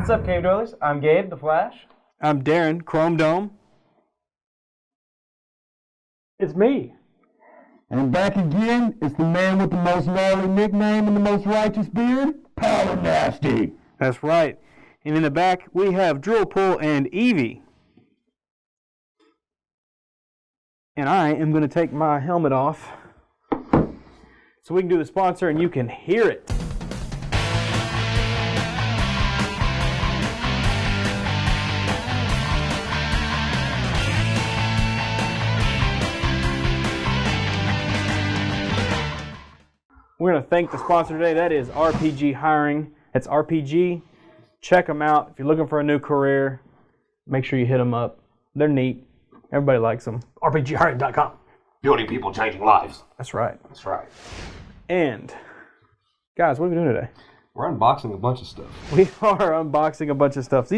What's up, Cave Dwellers? I'm Gabe, the Flash. I'm Darren, Chrome Dome. It's me. And back again, it's the man with the most gnarly nickname and the most righteous beard, Power Nasty. That's right. And in the back, we have Drill Pull and Evie. And I am going to take my helmet off so we can do the sponsor and you can hear it. We're going to thank the sponsor today. That is RPG Hiring. That's RPG. Check them out. If you're looking for a new career, make sure you hit them up. They're neat. Everybody likes them. RPGhiring.com. Building people, changing lives. That's right. That's right. And, guys, what are we doing today? We're unboxing a bunch of stuff. We are unboxing a bunch of stuff.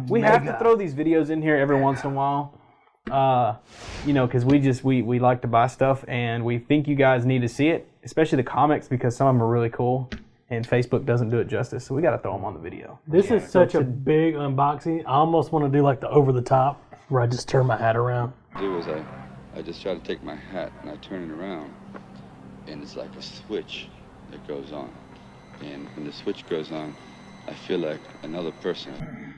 We have to throw these videos in here every once in a while. Because we like to buy stuff and we think you guys need to see it, especially the comics, because some of them are really cool and Facebook doesn't do it justice, so we got to throw them on the video. This is such a big unboxing. I almost want to do like the over the top where I just turn my hat around. I just try to take my hat and I turn it around and it's like a switch that goes on, and when the switch goes on I feel like another person.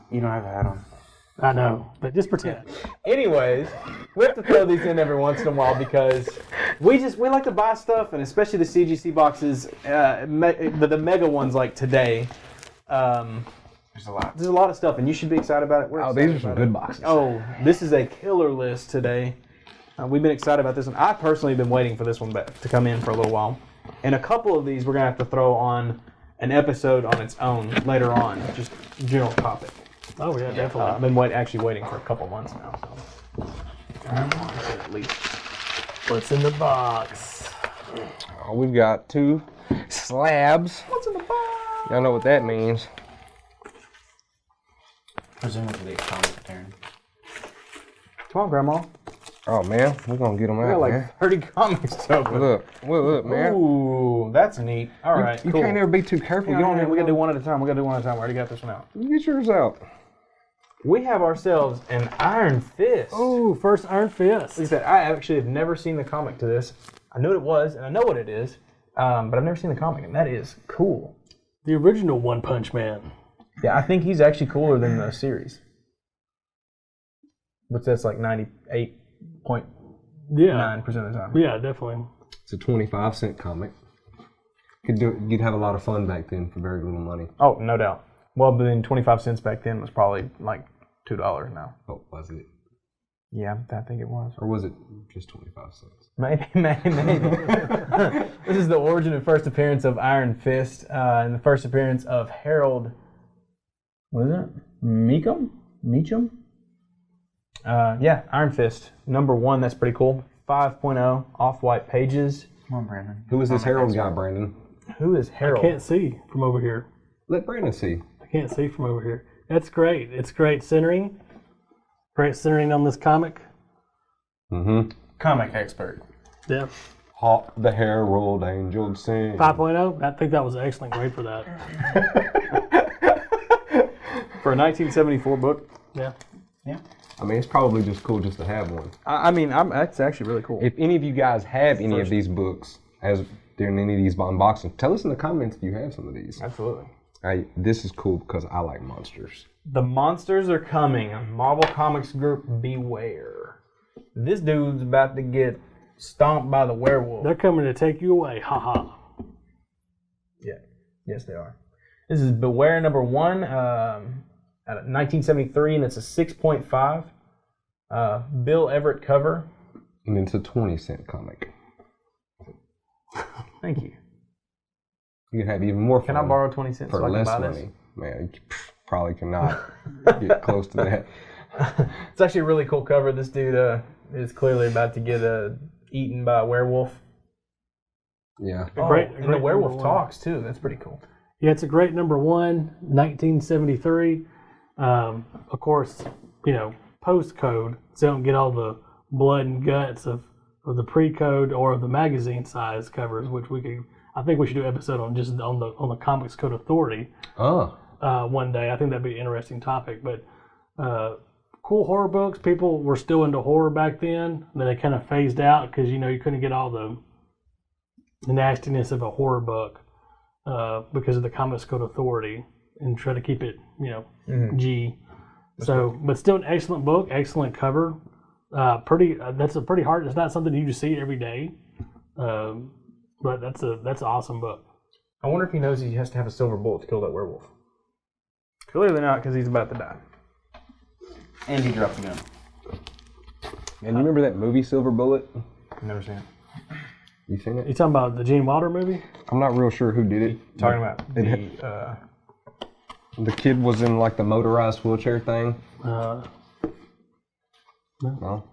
You don't have a hat on. I know, but just pretend. Anyways, we have to throw these in every once in a while because we like to buy stuff, and especially the CGC boxes, the mega ones like today. There's a lot. There's a lot of stuff, and you should be excited about it. These are some good boxes. Oh, this is a killer list today. We've been excited about this one. I personally have been waiting for this one to come in for a little while. And a couple of these we're going to have to throw on an episode on its own later on, just general topic. Oh, yeah, definitely. I've been waiting for a couple months now. So. At least. What's in the box? Oh, we've got 2 slabs. What's in the box? Y'all know what that means. Presumably it's comic Darren. Come on, Grandma. Oh, man, we're going to get them We got out, like man. 30 comics to open. Look, man. Ooh, that's neat. All right, You cool. can't ever be too careful. We got to do one at a time. We already got this one out. Get yours out. We have ourselves an Iron Fist. Ooh, first Iron Fist. Like I said, I actually have never seen the comic to this. I knew what it was, and I know what it is, but I've never seen the comic, and that is cool. The original One Punch Man. Yeah, I think he's actually cooler than the series. Which that's like 98.9% of the time. Yeah, definitely. It's a 25-cent comic. You'd have a lot of fun back then for very little money. Oh, no doubt. Well, but then 25 cents back then was probably like $2 now. Oh, was it? Yeah, I think it was. Or was it just 25 cents? Maybe. This is the origin and first appearance of Iron Fist, and the first appearance of Harold. What is it? Meacham? Yeah, Iron Fist, #1. That's pretty cool. 5.0 off-white pages. Come on, Brandon. Who is this Harold guy, Brandon? Who is Harold? I can't see from over here. Let Brandon see. I can't see from over here. That's great. It's great centering. Great centering on this comic. Mm-hmm. Comic expert. Yeah. Hawk the Herald Angel sing. 5.0. I think that was an excellent grade for that. For a 1974 book. Yeah. I mean, it's probably just cool just to have one. That's actually really cool. If any of you guys have any of these books, as during any of these unboxings, tell us in the comments if you have some of these. Absolutely. This is cool because I like monsters. The monsters are coming. Marvel Comics Group, beware. This dude's about to get stomped by the werewolf. They're coming to take you away. Ha ha. Yeah. Yes, they are. This is Beware #1, out of 1973, and it's a 6.5. Bill Everett cover. And it's a 20-cent comic. Thank you. You can have even more fun. Can I borrow 20 cents for so I can less buy money? this? Man, you probably cannot get close to that. It's actually a really cool cover. This dude is clearly about to get eaten by a werewolf. Yeah. And the werewolf talks too. That's pretty cool. Yeah, it's a great #1, 1973. Of course, post-code, so you don't get all the blood and guts of the pre-code or the magazine size covers, which I think we should do an episode on just on the Comics Code Authority. Oh. one day. I think that'd be an interesting topic. But cool horror books. People were still into horror back then. Then they kind of phased out because you couldn't get all the nastiness of a horror book because of the Comics Code Authority and try to keep it G. So, but still an excellent book, excellent cover. That's a pretty hard. It's not something you just see every day. But that's an awesome book. I wonder if he knows he has to have a silver bullet to kill that werewolf. Clearly not, because he's about to die. And he dropped the gun. And you remember that movie Silver Bullet? Never seen it. You seen it? You talking about the Gene Wilder movie? I'm not real sure who did it. Talking about The kid was in like the motorized wheelchair thing. No. No.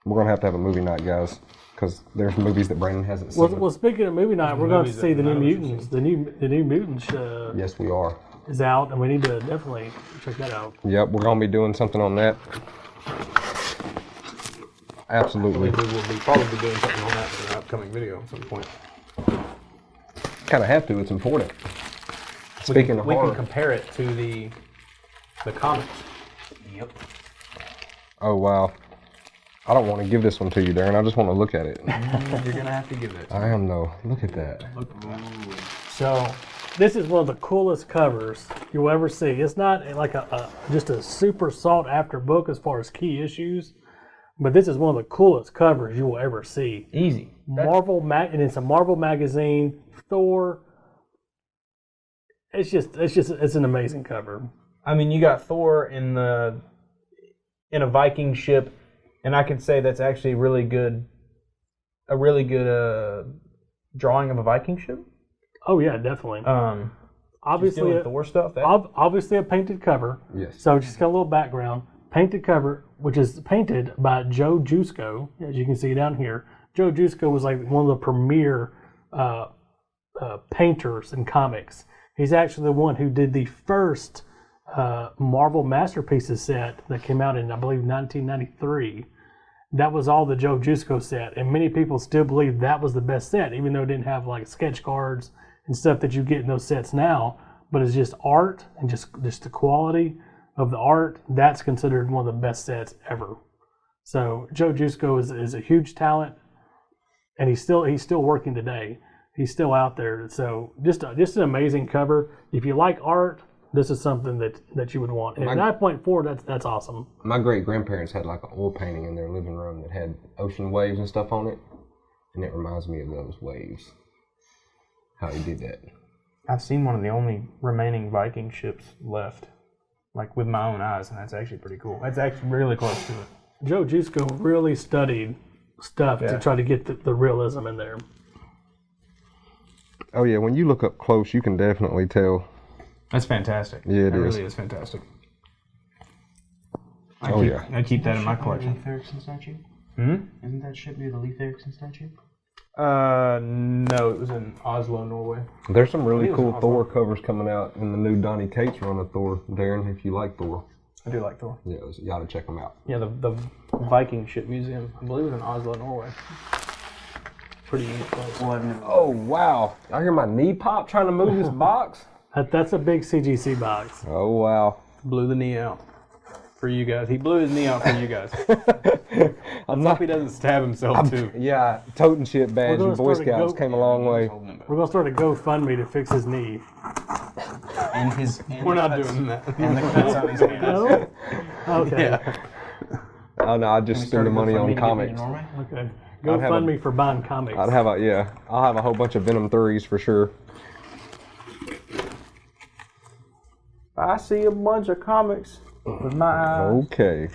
We're gonna have to have a movie night, guys, because there's movies that Brandon hasn't seen. Well, speaking of movie night, we're going to see the New Mutants. The New Mutants Yes, we are. is out, and we need to definitely check that out. Yep, we're gonna be doing something on that. Absolutely. we will be probably doing something on that for an upcoming video at some point. Kind of have to. It's important. Speaking of we horror. can compare it to the comics. Yep. Oh wow. I don't want to give this one to you, Darren. I just want to look at it. You're gonna have to give it. I am though. Look at that. So, this is one of the coolest covers you'll ever see. It's not like just a super sought after book as far as key issues, but this is one of the coolest covers you will ever see. Easy. And it's a Marvel magazine. Thor. It's an amazing cover. I mean, you got Thor in a Viking ship, and I can say that's actually a really good drawing of a Viking ship. Oh yeah, definitely. Obviously, Thor stuff. obviously a painted cover. Yes. So just got a little background. Painted cover, which is painted by Joe Jusko, as you can see down here. Joe Jusko was like one of the premier painters in comics. He's actually the one who did the first Marvel Masterpieces set that came out in, I believe, 1993. That was all the Joe Jusko set, and many people still believe that was the best set, even though it didn't have like sketch cards and stuff that you get in those sets now. But it's just art and just the quality of the art. That's considered one of the best sets ever. So Joe Jusko is a huge talent, and he's still working today. He's still out there. So just an amazing cover. If you like art, this is something that you would want. And 9.4, that's awesome. My great grandparents had like an oil painting in their living room that had ocean waves and stuff on it, and it reminds me of those waves. How he did that. I've seen one of the only remaining Viking ships left, like with my own eyes, and that's actually pretty cool. That's actually really close to it. Joe Jusko really studied stuff to try to get the realism in there. Oh yeah, when you look up close, you can definitely tell. That's fantastic. Yeah, it that is. really is fantastic. I keep that in my Leif collection. Erikson statue? Isn't that ship near the Leif Erikson statue? No, it was in Oslo, Norway. There's some really It was cool awesome. Thor covers coming out in the new Donny Cates run of Thor, Darren, if you like Thor. I do like Thor. Yeah, you ought to check them out. Yeah, the Viking ship museum. I believe it was in Oslo, Norway. Pretty unique place. Well, I've never. Oh wow! I hear my knee pop trying to move this box. That's a big CGC box. Oh wow! Blew the knee out for you guys. He blew his knee out for you guys. I'm Hope he doesn't stab himself too. Yeah, toting shit badge gonna and Boy start a Scouts go- came a long way. We're gonna start a GoFundMe to fix his knee. And We're not doing that. And the cuts on his hands. No? Okay. Yeah. Oh no, I just spend the money on comics. Okay. I'd have GoFundMe for buying comics. I'll have a whole bunch of Venom 3s for sure. I see a bunch of comics with my eyes. Okay.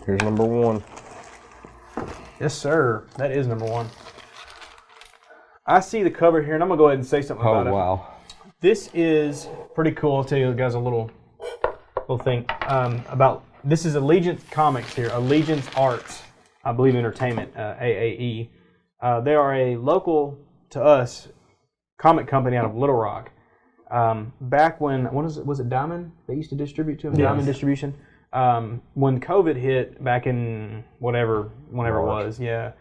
Here's number 1. Yes, sir. That is number 1. I see the cover here, and I'm gonna go ahead and say something Oh about it. wow. This is pretty cool. I'll tell you guys a little thing about. This is Allegiance Comics here. Allegiance Arts, I believe Entertainment, AAE. They are a local to us comic company out of Little Rock. Back when was it Diamond? They used to distribute to them. Yes. Diamond Distribution. When COVID hit back in whenever it was, yeah.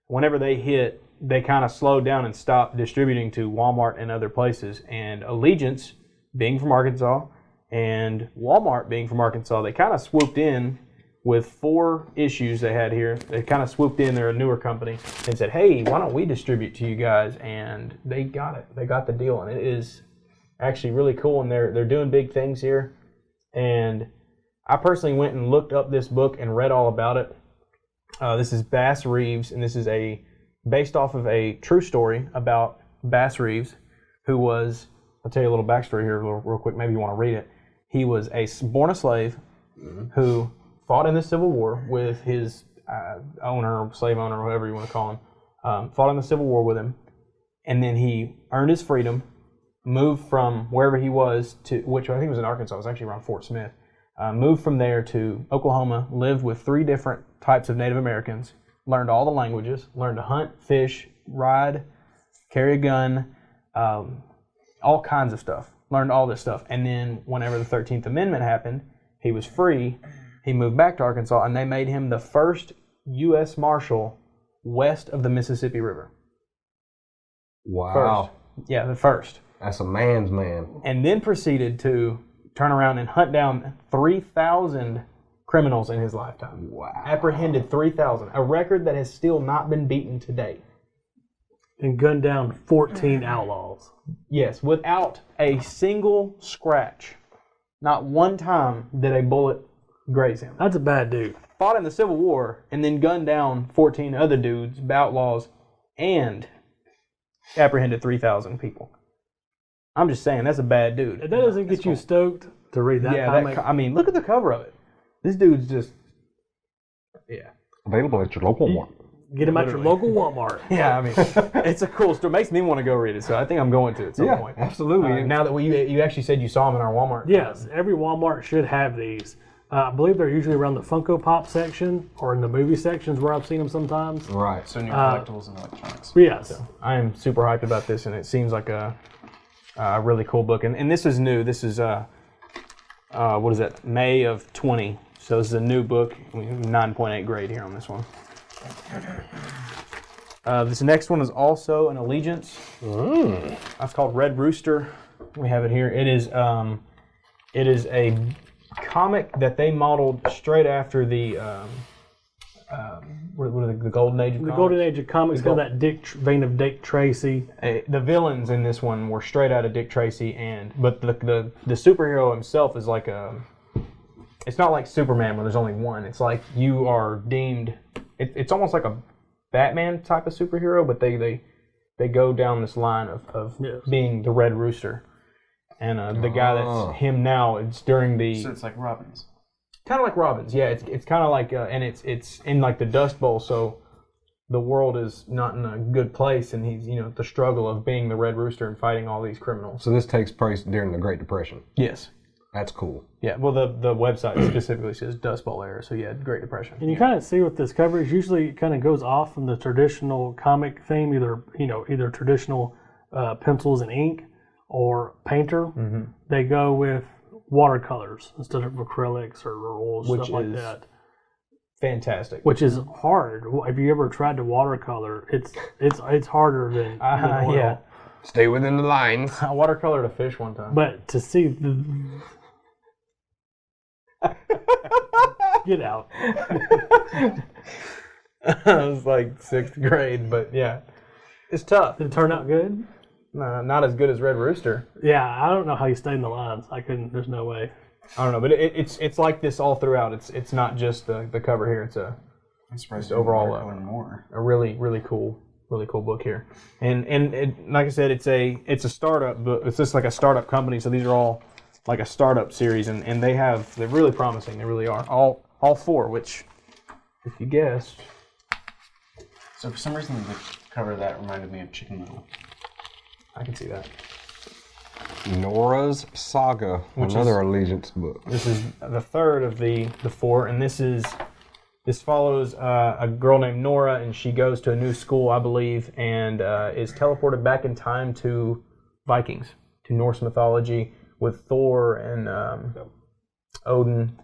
Whenever they hit, they kind of slowed down and stopped distributing to Walmart and other places. And Allegiance, being from Arkansas, and Walmart being from Arkansas, they kind of swooped in with 4 issues they had here. They kind of swooped in, they're a newer company, and said, hey, why don't we distribute to you guys? And they got it. They got the deal, and it is actually really cool, and they're doing big things here. And I personally went and looked up this book and read all about it. This is Bass Reeves, and this is based off of a true story about Bass Reeves, who was, I'll tell you a little backstory here real quick, maybe you want to read it. He was born a slave who fought in the Civil War with his owner, slave owner, whatever you want to call him, fought in the Civil War with him, and then he earned his freedom, moved from wherever he was to, which I think was in Arkansas, it was actually around Fort Smith, moved from there to Oklahoma, lived with 3 different types of Native Americans, learned all the languages, learned to hunt, fish, ride, carry a gun, all kinds of stuff, learned all this stuff. And then whenever the 13th Amendment happened, he was free, he moved back to Arkansas, and they made him the first U.S. Marshal west of the Mississippi River. Wow. First. Yeah, the first. That's a man's man. And then proceeded to turn around and hunt down 3,000 criminals in his lifetime. Wow. Apprehended 3,000, a record that has still not been beaten to date. And gunned down 14 outlaws. Yes, without a single scratch. Not one time did a bullet graze him. That's a bad dude. Fought in the Civil War and then gunned down 14 other dudes, outlaws, and apprehended 3,000 people. I'm just saying, that's a bad dude. If that doesn't get you stoked to read that comic. I mean, look at the cover of it. This dude's just, yeah. Available at your local one. Get him at your local Walmart. Yeah, I mean, it's a cool story. It makes me want to go read it, so I think I'm going to at some point. Absolutely. Now that you actually said you saw them in our Walmart. Yes, every Walmart should have these. I believe they're usually around the Funko Pop section or in the movie sections where I've seen them sometimes. Right. So new collectibles and electronics. Yes. I am super hyped about this, and it seems like a really cool book. And this is new. This is, what is that, May of 20. So this is a new book. We have 9.8 grade here on this one. This next one is also an Allegiance. That's called Red Rooster. We have it here. It is a comic that they modeled straight after the the Golden Age of comics. The Golden Age of comics got that vein of Dick Tracy. The villains in this one were straight out of Dick Tracy, but the superhero himself is like it's not like Superman where there's only one. It's like you are deemed. It's almost like a Batman type of superhero, but they go down this line of Yes. being the Red Rooster, and the guy that's him now. It's during the So it's like Robin's. kind of like Robin's. Yeah, it's kind of like and it's in like the Dust Bowl, so the world is not in a good place, and he's the struggle of being the Red Rooster and fighting all these criminals. So this takes place during the Great Depression. Yes. That's cool. Yeah, well, the website specifically says Dust Bowl era, so yeah, Great Depression. And you kind of see with this cover is usually it kind of goes off from the traditional comic theme, either traditional pencils and ink or painter. Mm-hmm. They go with watercolors instead of acrylics or oils, Which stuff like is that. Fantastic. Which is hard. Have you ever tried to watercolor? It's harder than oil. Yeah. Stay within the lines. I watercolored a fish one time. But to see get out. I was like 6th grade, but yeah, it's tough. Did it turn out good? Not as good as Red Rooster. Yeah, I don't know how you stayed in the lines. I couldn't. There's no way. I don't know, but it's like this all throughout. It's not just the cover here. It's I'm surprised Just overall, learn more. a really cool book here. And like I said, it's a startup book. It's just like a startup company. So these are all like a startup series, and they're really promising. They really are. All 4, which, if you guessed. So for some reason, the cover of that reminded me of Chicken Little. I can see that. Nora's Saga, another Allegiance book. This is the third of the 4, and this follows a girl named Nora, and she goes to a new school, I believe, and is teleported back in time to Vikings, to Norse mythology with Thor and Odin.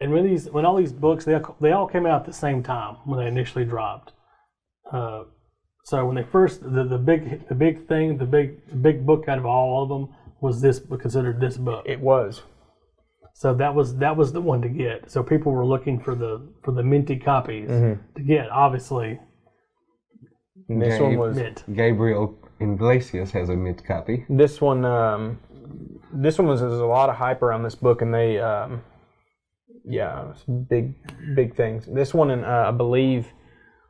And when all these books, they all came out at the same time when they initially dropped. So when they first the big book out of all of them was considered this book. It was. So that was the one to get. So people were looking for the minty copies to get. Obviously, And this one was. mint. Gabriel Iglesias has a mint copy. This one was there's a lot of hype around this book, and they big things. This one and I believe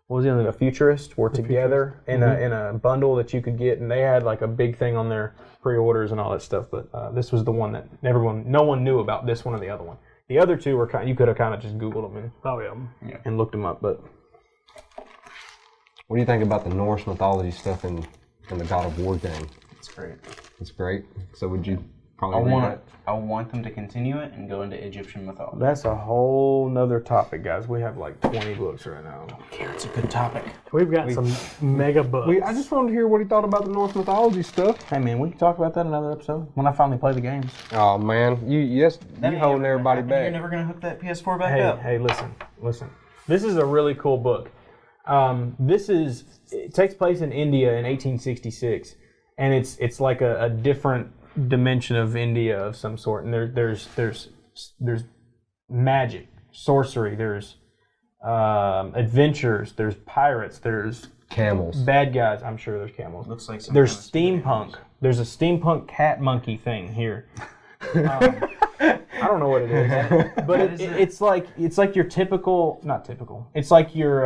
what was it, The Futurist were together in a bundle that you could get, and they had like a big thing on their pre-orders and all that stuff. But this was the one that no one knew about. This one or the other one. The other two were you could have kind of just Googled them and looked them up. But What do you think about the Norse mythology stuff in the God of War game? It's great. It's great. So would you probably read that? I want them to continue it and go into Egyptian mythology. that's a whole nother topic, guys. We have like 20 books right now. Yeah, it's a good topic. We've got some mega books. I just wanted to hear what he thought about the Norse mythology stuff. Hey man, we can talk about that in another episode when I finally play the games. Oh man, you holding everybody You're back. never gonna hook that PS4 back up. Hey, listen. This is a really cool book. It takes place in India in 1866, and it's like a different dimension of India of some sort. And there's magic, sorcery, there's adventures, there's pirates, there's Camels. bad guys. I'm sure there's camels. Looks like some There's kind of steampunk. There's a steampunk cat monkey thing here. I don't know what it is, but it's like your typical, not typical. It's like your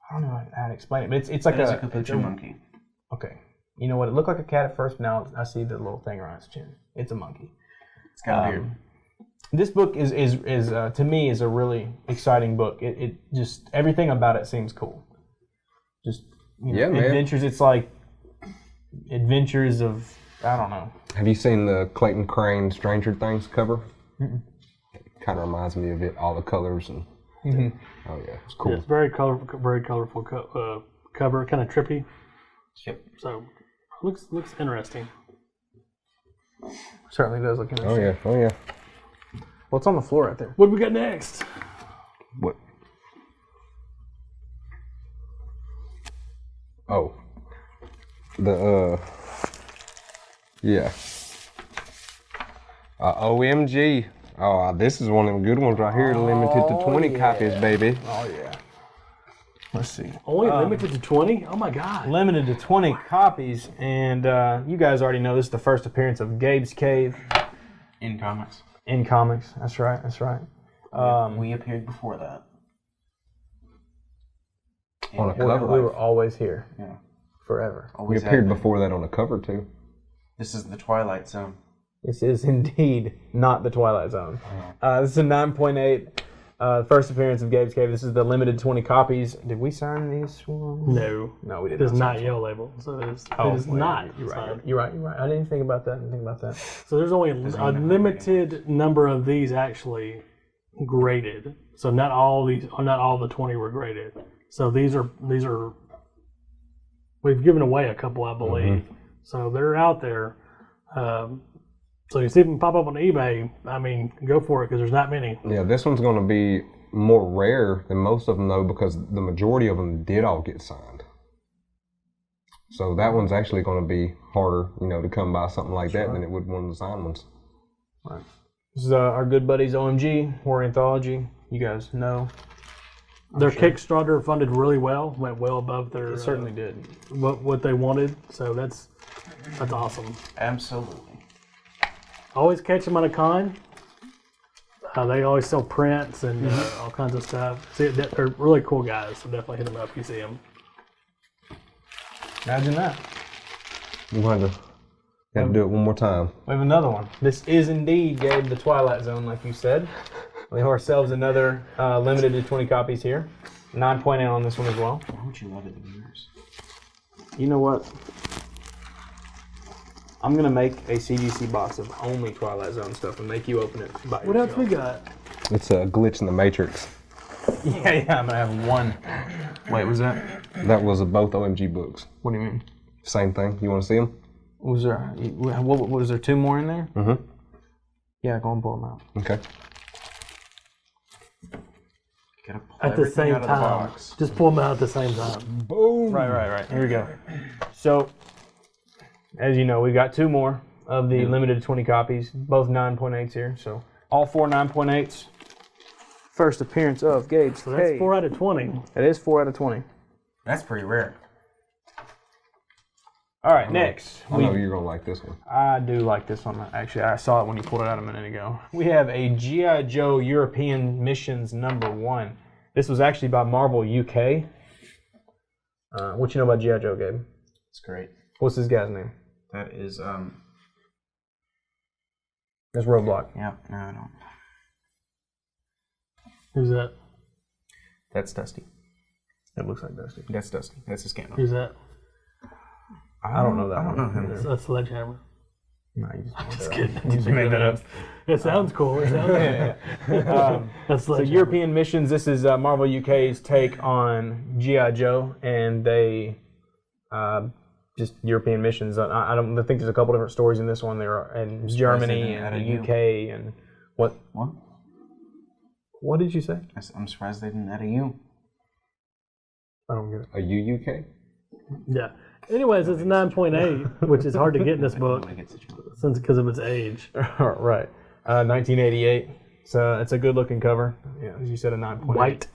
I don't know how to explain it, but it's like a capuchin monkey. Okay, you know what? It looked like a cat at first. Now I see the little thing around its chin. It's a monkey. It's got a beard. This book is to me is a really exciting book. It just everything about it seems cool. Just Yeah, man. adventures. It's like adventures of I don't know. Have you seen the Clayton Crane Stranger Things cover? Kind of reminds me of it. All the colors and oh yeah, it's cool. It's very colorful cover, kind of trippy. Yep. So looks interesting. Certainly does look interesting. Oh yeah. What's on the floor right there? What do we got next? What? Oh. Yeah. OMG. Oh, this is one of them good ones right here. Limited to 20 copies, baby. Oh yeah. Let's see. Only limited to 20? Oh my God. Limited to 20 copies, and you guys already know this is the first appearance of Gabe's Cave In comics. in comics. That's right. We appeared before that. On a We cover. were always here. Yeah. Forever. We Always appeared have been. before that on a cover too. This is the Twilight Zone. This is indeed not the Twilight Zone. This is a 9.8. First appearance of Gabe's Cave. This is the limited 20 copies. Did we sign these ones? No. No, we It didn't. is not yellow label. So it is not. You're right. signed. You're right. I didn't think about that. So there's only a limited number of these actually graded. So not all the 20 were graded. So these are we've given away a couple, I believe. So they're out there. So you see them pop up on eBay. I mean, go for it because there's not many. Yeah, this one's going to be more rare than most of them though, because the majority of them did all get signed. So that one's actually going to be harder, to come by something like that than it would one of the signed ones. Right. This is our good buddies OMG Horror Anthology. You guys know. Their Kickstarter funded really well. Went well above their It certainly did. what they wanted. So that's awesome. Absolutely. Always catch them on a con. They always sell prints and all kinds of stuff. See, they're really cool guys. So definitely hit them up if you see them. Imagine that. We're going to have to do it one more time. We have another one. This is indeed, Gabe, the Twilight Zone, like you said. We have ourselves another limited to 20 copies here. 9.8 on this one as well. Why would you love it in yours? You know what? I'm going to make a CGC box of only Twilight Zone stuff and make you open it by What else we got? It's a glitch in the Matrix. Yeah, I'm going to have one. Wait, was that? That was both OMG books. What do you mean? Same thing. You want to see them? Was there, was there two more in there? Mm-hmm. Yeah, go and pull them out. Okay. Gotta pull at the everything same out of the time. box. Just pull them out at the same time. Boom. Right. Here we go. So, as you know, we've got 2 more of the limited 20 copies, both 9.8s here. So, all 4 9.8s. First appearance of Gabe. So that's 4 out of 20. That is 4 out of 20. That's pretty rare. All right, next. I know you're gonna like this one. I do like this one. Actually, I saw it when you pulled it out a minute ago. We have a G.I. Joe European Missions #1. This was actually by Marvel UK. What you know about G.I. Joe, Gabe? It's great. What's this guy's name? That is That's Roadblock. yeah. No, I don't. Who's that? That's Dusty. It looks like Dusty. That's Dusty. That's his camera. Who's that? I don't know that I don't one. know him. That's Sledgehammer. No, you just kidding. You just made that up. It sounds cool. It sounds That's So Sledgehammer. European Missions, this is Marvel UK's take on G.I. Joe, and they just European Missions. I don't think there's a couple different stories in this one. There are in Germany didn't add and a the U. UK and what? What? What did you say? I'm surprised they didn't add a U. I don't get it. A UUK? Yeah. Anyways, it's a 9.8, which is hard to get in this book Nobody gets a chance. since because of its age. Right. 1988. So it's a good looking cover. Yeah, as you said, a 9.8. White.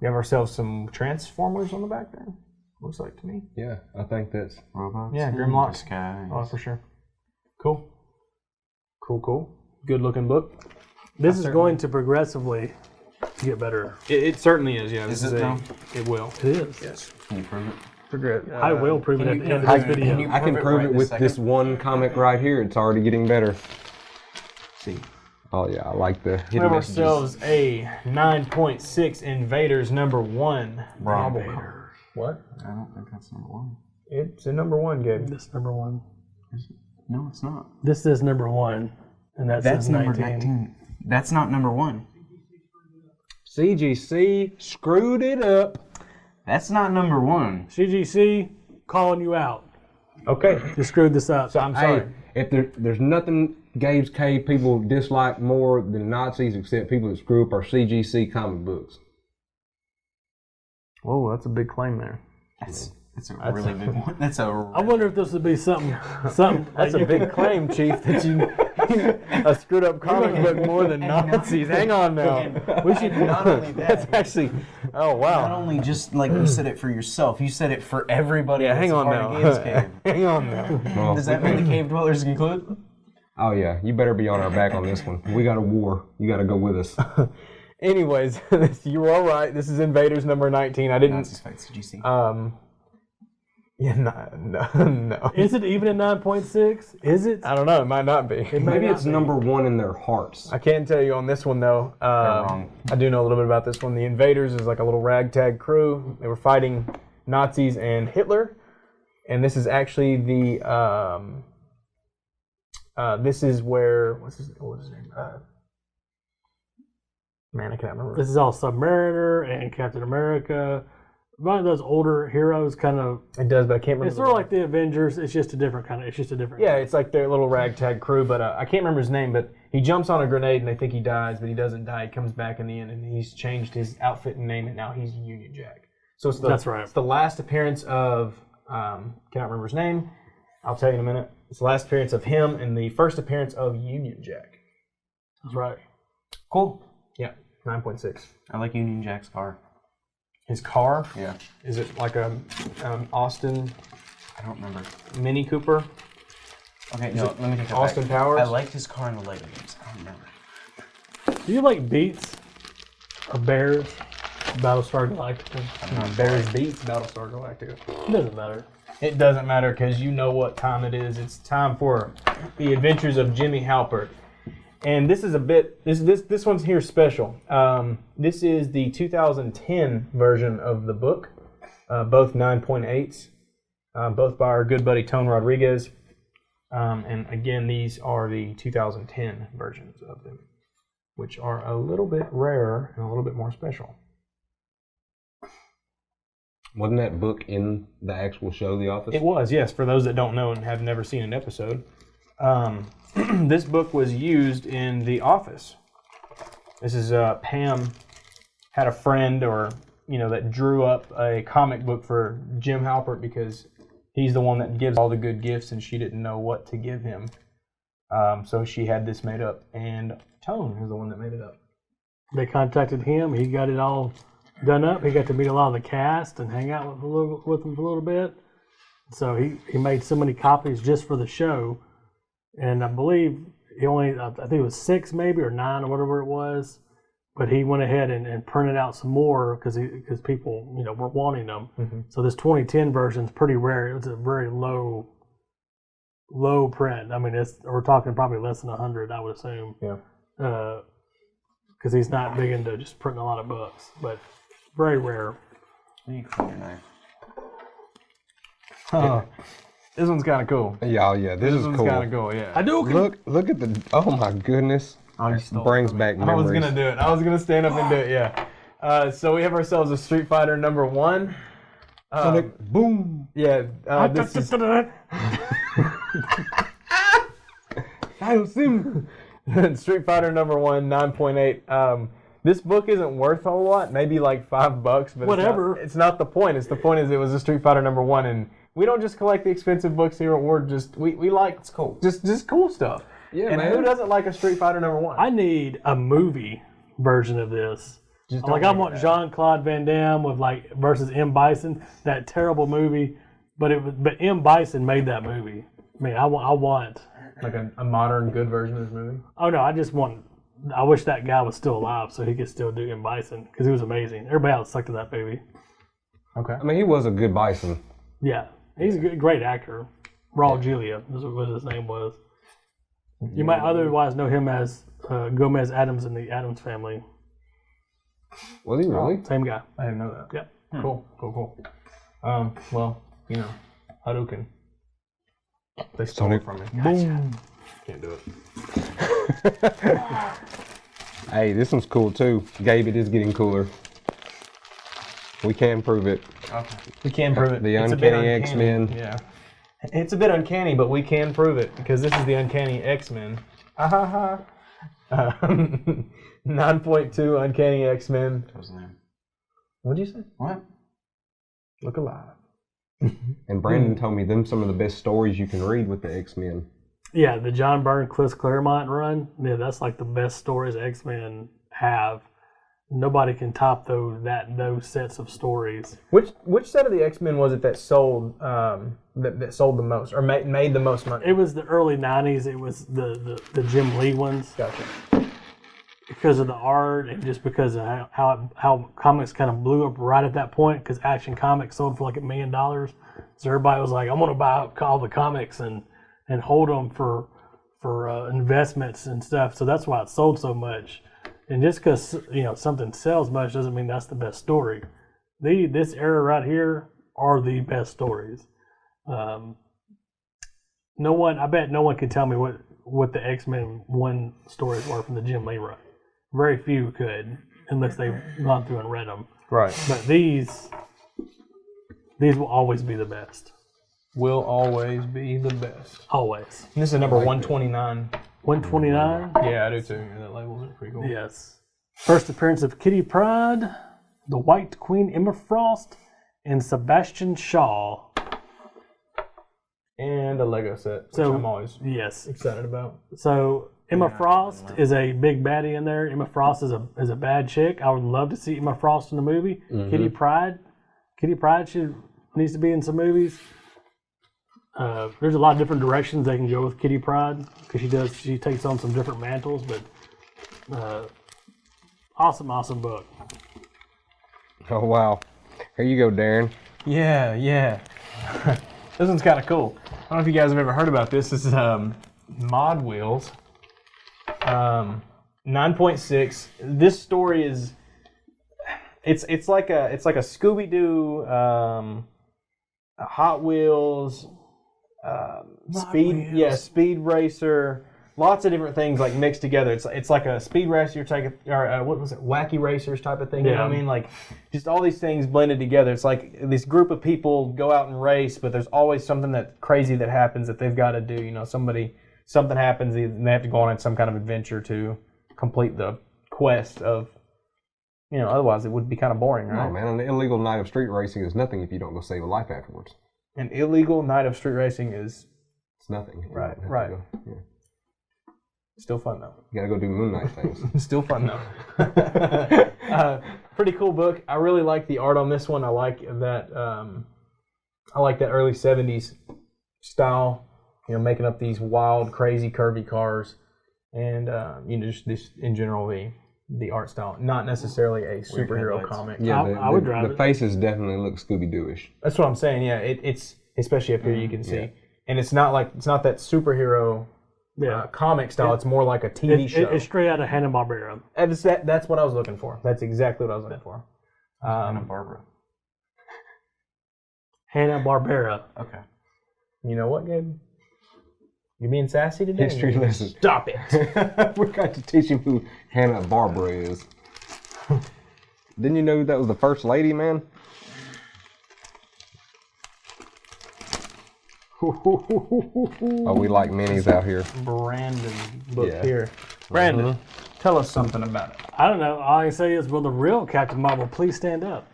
We have ourselves some Transformers on the back there. Looks like to me. Yeah, I think that's. Robots. Yeah, in Grimlock. disguise. Oh, for sure. Cool. Good looking book. This is going to progressively get better. It certainly is. Yeah. Is it now? It will. It is. Yes. Can you prove it? I will prove it at the end of I- this video. can you- I can Prove it prove right it this with second. this one comic right here. It's already getting better. See. Oh yeah, I like the We hidden have messages. ourselves a 9.6 Invaders #1. Wrong. What? I don't think that's #1. It's a #1, Gabe. This #1. No, it's not. This is #1, and that That's says number 19. 19. That's not #1. CGC screwed it up. That's not #1. CGC calling you out. Okay. You screwed this up. So I'm sorry. Hey, if there's nothing Gabe's Cave people dislike more than Nazis except people that screw up our CGC comic books. Whoa, that's a big claim there. That's a really big one. That's a. I wonder if this would be something. That's a big claim, Chief, that you a screwed up comic book more than Nazis. Hang on now. We should not only That's that. actually. Oh Not wow. only just like you said it for yourself, you said it for everybody. Yeah, that's hang a on part of now. Gabe's Cave. Hang on now. Well, Does that mean the cave dwellers include? oh yeah, you better be on our back on this one. We got a war. You got to go with us. Anyways, you were all right. This is Invaders #19. I didn't. Nazis fight CGC. Yeah, no. Is it even a 9.6? Is it? I don't know. It might not be. Maybe it's #1 in their hearts. I can tell you on this one though. wrong. I do know a little bit about this one. The Invaders is like a little ragtag crew. They were fighting Nazis and Hitler, and this is actually the. This is where what was his name? Man, I can't remember. This is all Submariner and Captain America. One of those older heroes, kind of. It does, but I can't remember. It's sort of like the Avengers. It's just a different kind of. It's just a different. Yeah, it's like their little ragtag crew, but I can't remember his name. But he jumps on a grenade and they think he dies, but he doesn't die. He comes back in the end, and he's changed his outfit and name, and now he's Union Jack. So it's the That's right. It's the last appearance of cannot remember his name. I'll tell you in a minute. It's the last appearance of him and the first appearance of Union Jack. That's right. Cool. Yeah, 9.6. I like Union Jack's car. His car, Yeah. is it like a Austin I don't remember. Mini Cooper? Okay, no, let me take that Austin back. Powers? I liked his car in the Lego games. I don't remember. Do you like Beats or Bears? Battlestar Galactica. Bears beats Battlestar Galactica. It doesn't matter. It doesn't matter because you know what time it is. It's time for the adventures of Jimmy Halpert. And this is a bit, this one's here special. This is the 2010 version of the book, both 9.8s, both by our good buddy Tone Rodriguez. And again, these are the 2010 versions of them, which are a little bit rarer and a little bit more special. Wasn't that book in the actual show, The Office? It was, yes, for those that don't know and have never seen an episode. This book was used in The Office. This is Pam had a friend that drew up a comic book for Jim Halpert because he's the one that gives all the good gifts and she didn't know what to give him. So she had this made up, and Tone is the one that made it up. They contacted him. He got it all done up. He got to meet a lot of the cast and hang out with them for a little bit. So he made so many copies just for the show, and I believe I think it was 6 maybe or 9 or whatever it was. But he went ahead and printed out some more because people were wanting them. Mm-hmm. So this 2010 version is pretty rare. It's a very low print. I mean, we're talking probably less than 100, I would assume. Yeah. Because he's not big into just printing a lot of books, but very rare. You clean your knife. Oh, this one's kind of cool. Yeah, this is one's cool. kind of cool. Yeah. I do. Look at the. Oh my goodness. Brings back memories. I was gonna do it. I was gonna stand up and do it. Yeah. So we have ourselves a Street Fighter number 1. Boom. Yeah. This is. Street Fighter number 1, 9.8. This book isn't worth a whole lot, maybe like $5, but whatever. It's not the point. The point is it was a Street Fighter number 1, and we don't just collect the expensive books here. We're just we like it's cool. Just cool stuff. Yeah, and man. who doesn't like a Street Fighter number 1? I need a movie version of this. I want Jean-Claude Van Damme with versus M. Bison, that terrible movie. But M. Bison made that movie. I mean, I want like a modern good version of this movie. Oh no, I wish that guy was still alive so he could still do M. Bison because he was amazing. Everybody else sucked at that movie. Okay. I mean, he was a good Bison. Yeah, he's a great actor. Raul Julia is what his name was. You might otherwise know him as Gomez Adams in the Addams Family. Was he really? Same guy. I didn't know that. Yep. Cool. Well, Hadouken. They stole it from me. Boom. Can't do it. Hey, this one's cool too. Gabe, it is getting cooler. We can prove it. Okay. We can prove it. The Uncanny XMen. Yeah. It's a bit uncanny, but we can prove it because this is the Uncanny XMen. 9.2 Uncanny XMen. That was the name. What'd you say? What? Look alive. And Brandon told me them some of the best stories you can read with the X-Men. Yeah, the John Byrne, Chris Claremont run. Yeah, that's like the best stories X-Men have. Nobody can top those sets of stories. Which set of the X-Men was it that sold that sold the most or made the most money? It was the early '90s. It was the Jim Lee ones. Gotcha. Because of the art and just because of how comics kind of blew up right at that point. Because Action Comics sold for like $1 million, so everybody was like, "I'm gonna buy all the comics and hold them for investments and stuff." So that's why it sold so much. And just because something sells much doesn't mean that's the best story. This era right here are the best stories. I bet no one could tell me what the X-Men 1 stories were from the Jim Lee run. Very few could, unless they've gone through and read them. Right. But these will always be the best. Will always be the best. Always. And this is number 129. 129? Yeah, I do too. Yeah, that label's pretty cool. Yes. First appearance of Kitty Pryde, the White Queen Emma Frost, and Sebastian Shaw. And a Lego set, which I'm always excited about. So Emma Frost is a big baddie in there. Emma Frost is a bad chick. I would love to see Emma Frost in the movie. Mm-hmm. Kitty Pryde needs to be in some movies. There's a lot of different directions they can go with Kitty Pryde because she takes on some different mantles, but awesome book. Oh wow! Here you go, Darren. Yeah. This one's kind of cool. I don't know if you guys have ever heard about this. This is Mod Wheels. 9.6. This story is it's like a Scooby-Doo, Hot Wheels, Speed Racer. Lots of different things like mixed together. It's like a Speed Racer what was it? Wacky Racers type of thing. You know what I mean? Like just all these things blended together. It's like this group of people go out and race, but there's always something that crazy that happens that they've got to do. Something happens and they have to go on some kind of adventure to complete the quest of, otherwise it would be kind of boring, right? No, man, an illegal night of street racing is nothing if you don't go save a life afterwards. An illegal night of street racing is It's nothing. if you Right, don't have to right. go. Yeah. still fun though. You gotta go do Moon Knight things. Still fun though. Pretty cool book. I really like the art on this one. I like that. I like that early '70s style. Making up these wild, crazy, curvy cars, and just this in general the art style. Not necessarily a superhero headlights. comic. Yeah, I would drive the it. faces definitely look Scooby-Doo-ish. That's what I'm saying. Yeah, it's especially up here you can see, yeah. and it's not that superhero comic style. It's more like a TV show. It's straight out of Hanna-Barbera. And that's what I was looking for. That's exactly what I was looking for. Barbara. Hanna-Barbera. Okay. You know what, Gabe? You're being sassy today. History lesson. Stop it. We got to teach him who Hanna-Barbera is. Didn't you know that was the first lady, man? Oh, we like minis out here. Brandon book Yeah. here. Brandon, tell us something about it. I don't know. All I can say is, will the real Captain Marvel please stand up?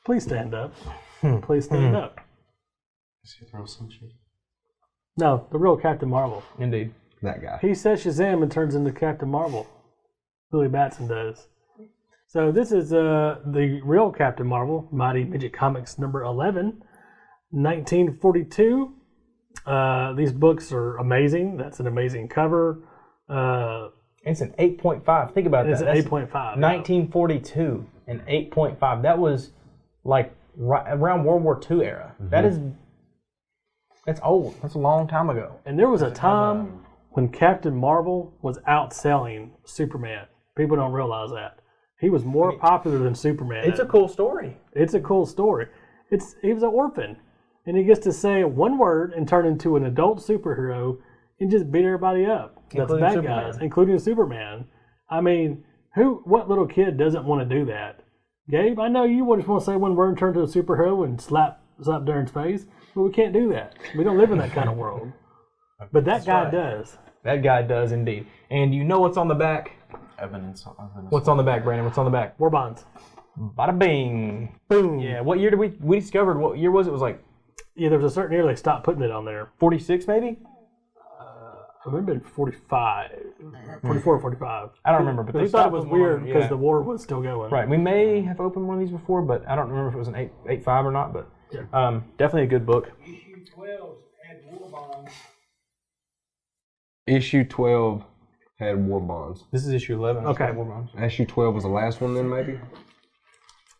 Please stand up. Please stand up. See throw some shit. No, the real Captain Marvel. Indeed. That guy. He says Shazam and turns into Captain Marvel. Billy Batson does. So this is the real Captain Marvel, Mighty Midget Comics number 11, 1942. These books are amazing. That's an amazing cover. It's an 8.5. Think about It's that. an That's 8.5. 1942, an 8.5. That was like right around World War II era. That's old. That's a long time ago. And there was a time when Captain Marvel was outselling Superman. People don't realize that. He was more popular than Superman. It's a cool story. It's a cool story. He was an orphan, and he gets to say one word and turn into an adult superhero and just beat everybody up. That's Including bad Superman. guys, including Superman. I mean, what little kid doesn't want to do that? Gabe, I know you just want to say one word and turn to a superhero and slap Darren's face, but we can't do that. We don't live in that kind of world. But that guy does. That guy does indeed. And you know what's on the back? Evidence. What's on the back, Brandon? What's on the back? War bonds. Bada bing. Boom. Yeah. What year did we discovered? What year was it? It was like Yeah, there was a certain year they stopped putting it on there. 46 maybe? I remember in 45, 44 or 45. I don't remember, but we they thought it stopped was putting them on weird there, because yeah. the war was still going. Right. We may have opened one of these before, but I don't remember if it was an 8.5 or not. But definitely a good book. Issue 12 had war bonds. Issue 12 had war bonds. This is issue 11. Okay. War Bonds. Issue 12 was the last one then, maybe?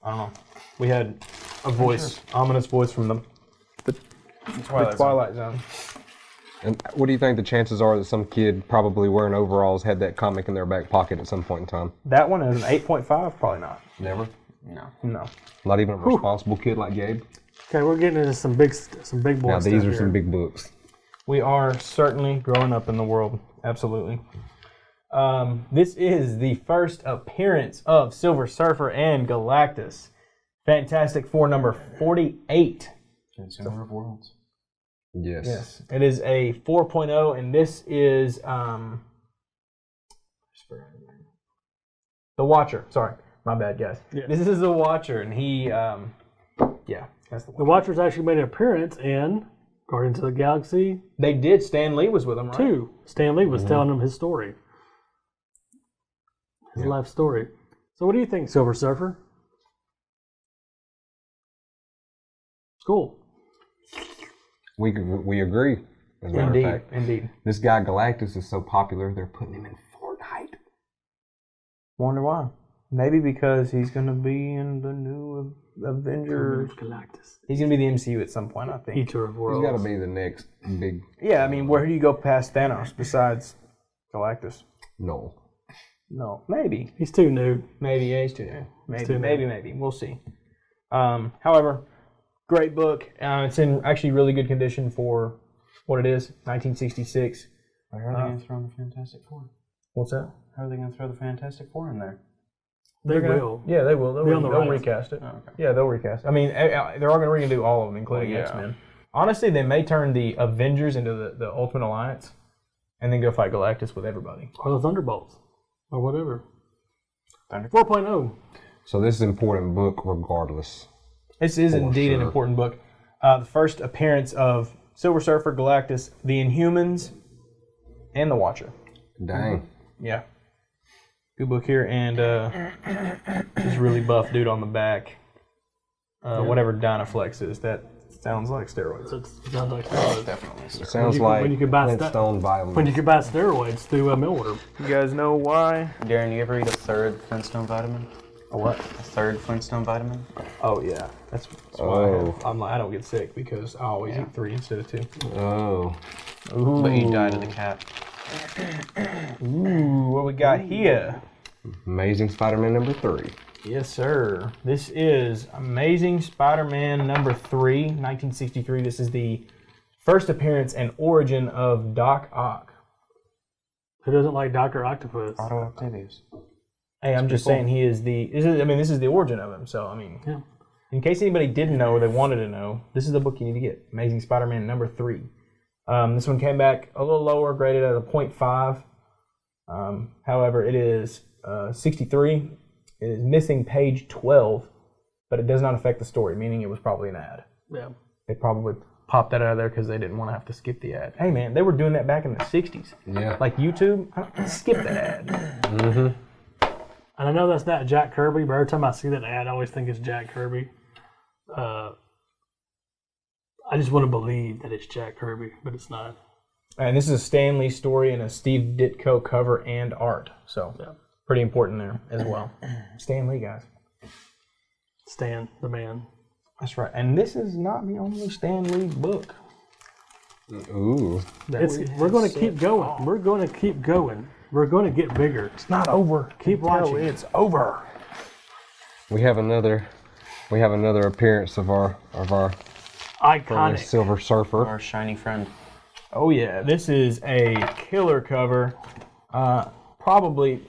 I don't know. We had a voice, ominous voice from the Twilight Zone. And what do you think the chances are that some kid probably wearing overalls had that comic in their back pocket at some point in time? That one is an 8.5. Probably not. Never? No. Not even a responsible kid like Gabe? Okay, we're getting into some big boy Now, stuff these are here. some big books. We are certainly growing up in the world. Absolutely. This is the first appearance of Silver Surfer and Galactus. Fantastic Four number 48. Consumer of Worlds. Yes. Yes. It is a 4.0, and this is the Watcher. Sorry. My bad, guys. Yeah. This is the Watcher, and he, that's the The Watcher. Watchers actually made an appearance in Guardians of the Galaxy They did. Stan Lee was with them, right? 2. Stan Lee was telling them his story. His life story. So what do you think, Silver Surfer? It's cool. We agree. As a matter Indeed. of fact, Indeed. this guy Galactus is so popular, they're putting him in Fortnite. Wonder why. Maybe because he's going to be in the new Avengers. Galactus. He's going to be the MCU at some point, I think. Eater of He's Worlds. got to be the next big. Yeah, I mean, where do you go past Thanos besides Galactus? No. No, maybe. He's too new. Maybe, yeah, he's too new. Maybe, too new. maybe. We'll see. However, great book. It's in actually really good condition for what it is, 1966. How are they going to throw in the Fantastic Four? What's that? How are they going to throw the Fantastic Four in there? They will. Yeah, they will. Be on the They'll rise. recast it. Oh, okay. Yeah, they'll recast. I mean, they're all going to redo all of them, including Well, yeah. X-Men. Honestly, they may turn the Avengers into the Ultimate Alliance and then go fight Galactus with everybody. Or the Thunderbolts. Or whatever. 4.0. So this is an important book regardless. This is indeed an sure. important book. The first appearance of Silver Surfer, Galactus, the Inhumans, and the Watcher. Dang. Yeah. Good book here, and this really buff dude on the back. Whatever Dynaflex is, that sounds like steroids. It sounds like steroids. Definitely. It sounds you- like when you could buy Flintstone vitamins. When you could buy steroids through a mail order. You guys know why? Darren, you ever eat a third Flintstone vitamin? A what? A third Flintstone vitamin? Oh yeah, that's why I don't get sick because I always eat 3 instead of 2. Oh. Ooh. But you died of the cat. Ooh, what we got here? Amazing Spider-Man number 3. Yes, sir. This is Amazing Spider-Man number 3, 1963. This is the first appearance and origin of Doc Ock. Who doesn't like Dr. Octopus? Otto Octavius. Hey, I'm just saying he is the. This is the origin of him. So I mean, Yeah. in case anybody didn't know or they wanted to know, this is the book you need to get. Amazing Spider-Man number 3. This one came back a little lower, graded at a 0.5. However, it is 63. It is missing page 12, but it does not affect the story, meaning it was probably an ad. Yeah. They probably popped that out of there because they didn't want to have to skip the ad. Hey man, they were doing that back in the 60s. Yeah. Like YouTube, skip that ad. Mm-hmm. And I know that's not Jack Kirby, but every time I see that ad, I always think it's Jack Kirby. I just want to believe that it's Jack Kirby, but it's not. And this is a Stan Lee story and a Steve Ditko cover and art. So pretty important there as well. Stan Lee, guys. Stan, the man. That's right. And this is not the only Stan Lee book. Ooh. We're going to keep going. We're going to keep going. We're going to get bigger. It's not over. Keep watching. It's over. We have another appearance of our Iconic. Silver Surfer. Our shiny friend. Oh yeah, this is a killer cover. Probably